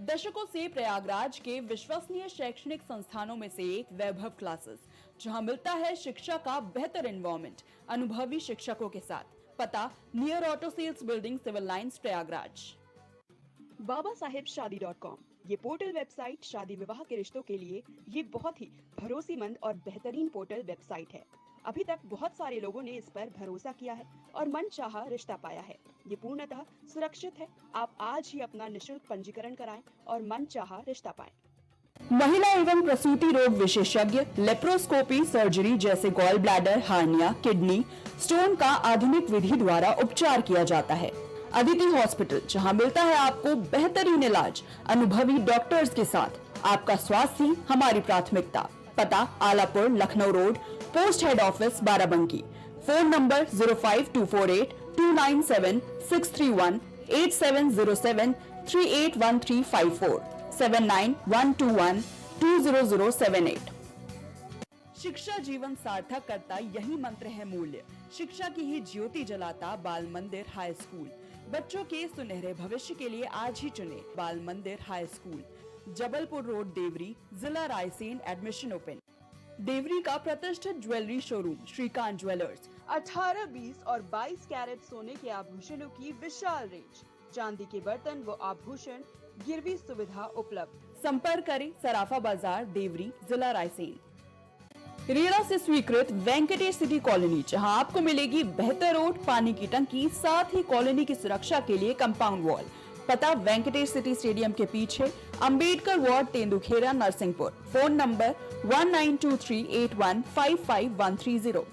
दशकों से प्रयागराज के विश्वसनीय शैक्षणिक संस्थानों में से एक वैभव क्लासेस, जहां मिलता है शिक्षा का बेहतर एनवायरनमेंट अनुभवी शिक्षकों के साथ। पता near auto sales building, civil lines, Prayagraj. babaSahebShadi.com, ये पोर्टल वेबसाइट शादी विवाह के रिश्तों के लिए ये बहुत ही भरोसेमंद और बेहतरीन पोर्टल वेबसाइट है। अभी तक बहुत सारे लोगों ने इस पर भरोसा किया है और मनचाहा रिश्ता पाया है। ये पूर्णतः सुरक्षित है। आप आज ही अपना निशुल्क पंजीकरण कराएं और मनचाहा रिश्ता पाएं। महिला एवं प्रसूति रोग विशेषज्ञ, लेप्रोस्कोपी सर्जरी जैसे gall bladder, hernia, kidney stone का आधुनिक विधि द्वारा उपचार किया जाता है। अदिति हॉस्पिटल, जहां मिलता है आपको बेहतरीन इलाज अनुभवी डॉक्टर्स के साथ। आपका स्वास्थ्य ही हमारी प्राथमिकता। पता Alapur, Lucknow road, post head office, Barabanki. Phone number 05248 297 631 8707 381354 79121 20078। शिक्षा जीवन सार्थक करता यही मंत्र है मूल्य। शिक्षा की ही ज्योति जलाता बाल मंदिर हाई स्कूल। बच्चों के सुनहरे भविष्य के लिए आज ही चुने Bal Mandir high school, Jabalpur road, Deori, जिला रायसेन। Admission open. देवरी का प्रतिष्ठित ज्वेलरी शोरूम श्रीकांत ज्वेलर्स। 18, 20 और 22 कैरेट सोने के आभूषणों की विशाल रेंज, चांदी के बर्तन व आभूषण, गिरवी सुविधा उपलब्ध। संपर्क करें सराफा बाजार, देवरी, जिला रायसेन। रेरा से स्वीकृत वेंकटेश सिटी कॉलोनी, जहां आपको मिलेगी बेहतर रोड, पानी की टंकी, साथ ही कॉलोनी की सुरक्षा के लिए कंपाउंड वॉल। पता वेंकटेश सिटी स्टेडियम के पीछे, Ambedkar ward, Tendukheda, Narsinghpur. Phone number 19238155 130।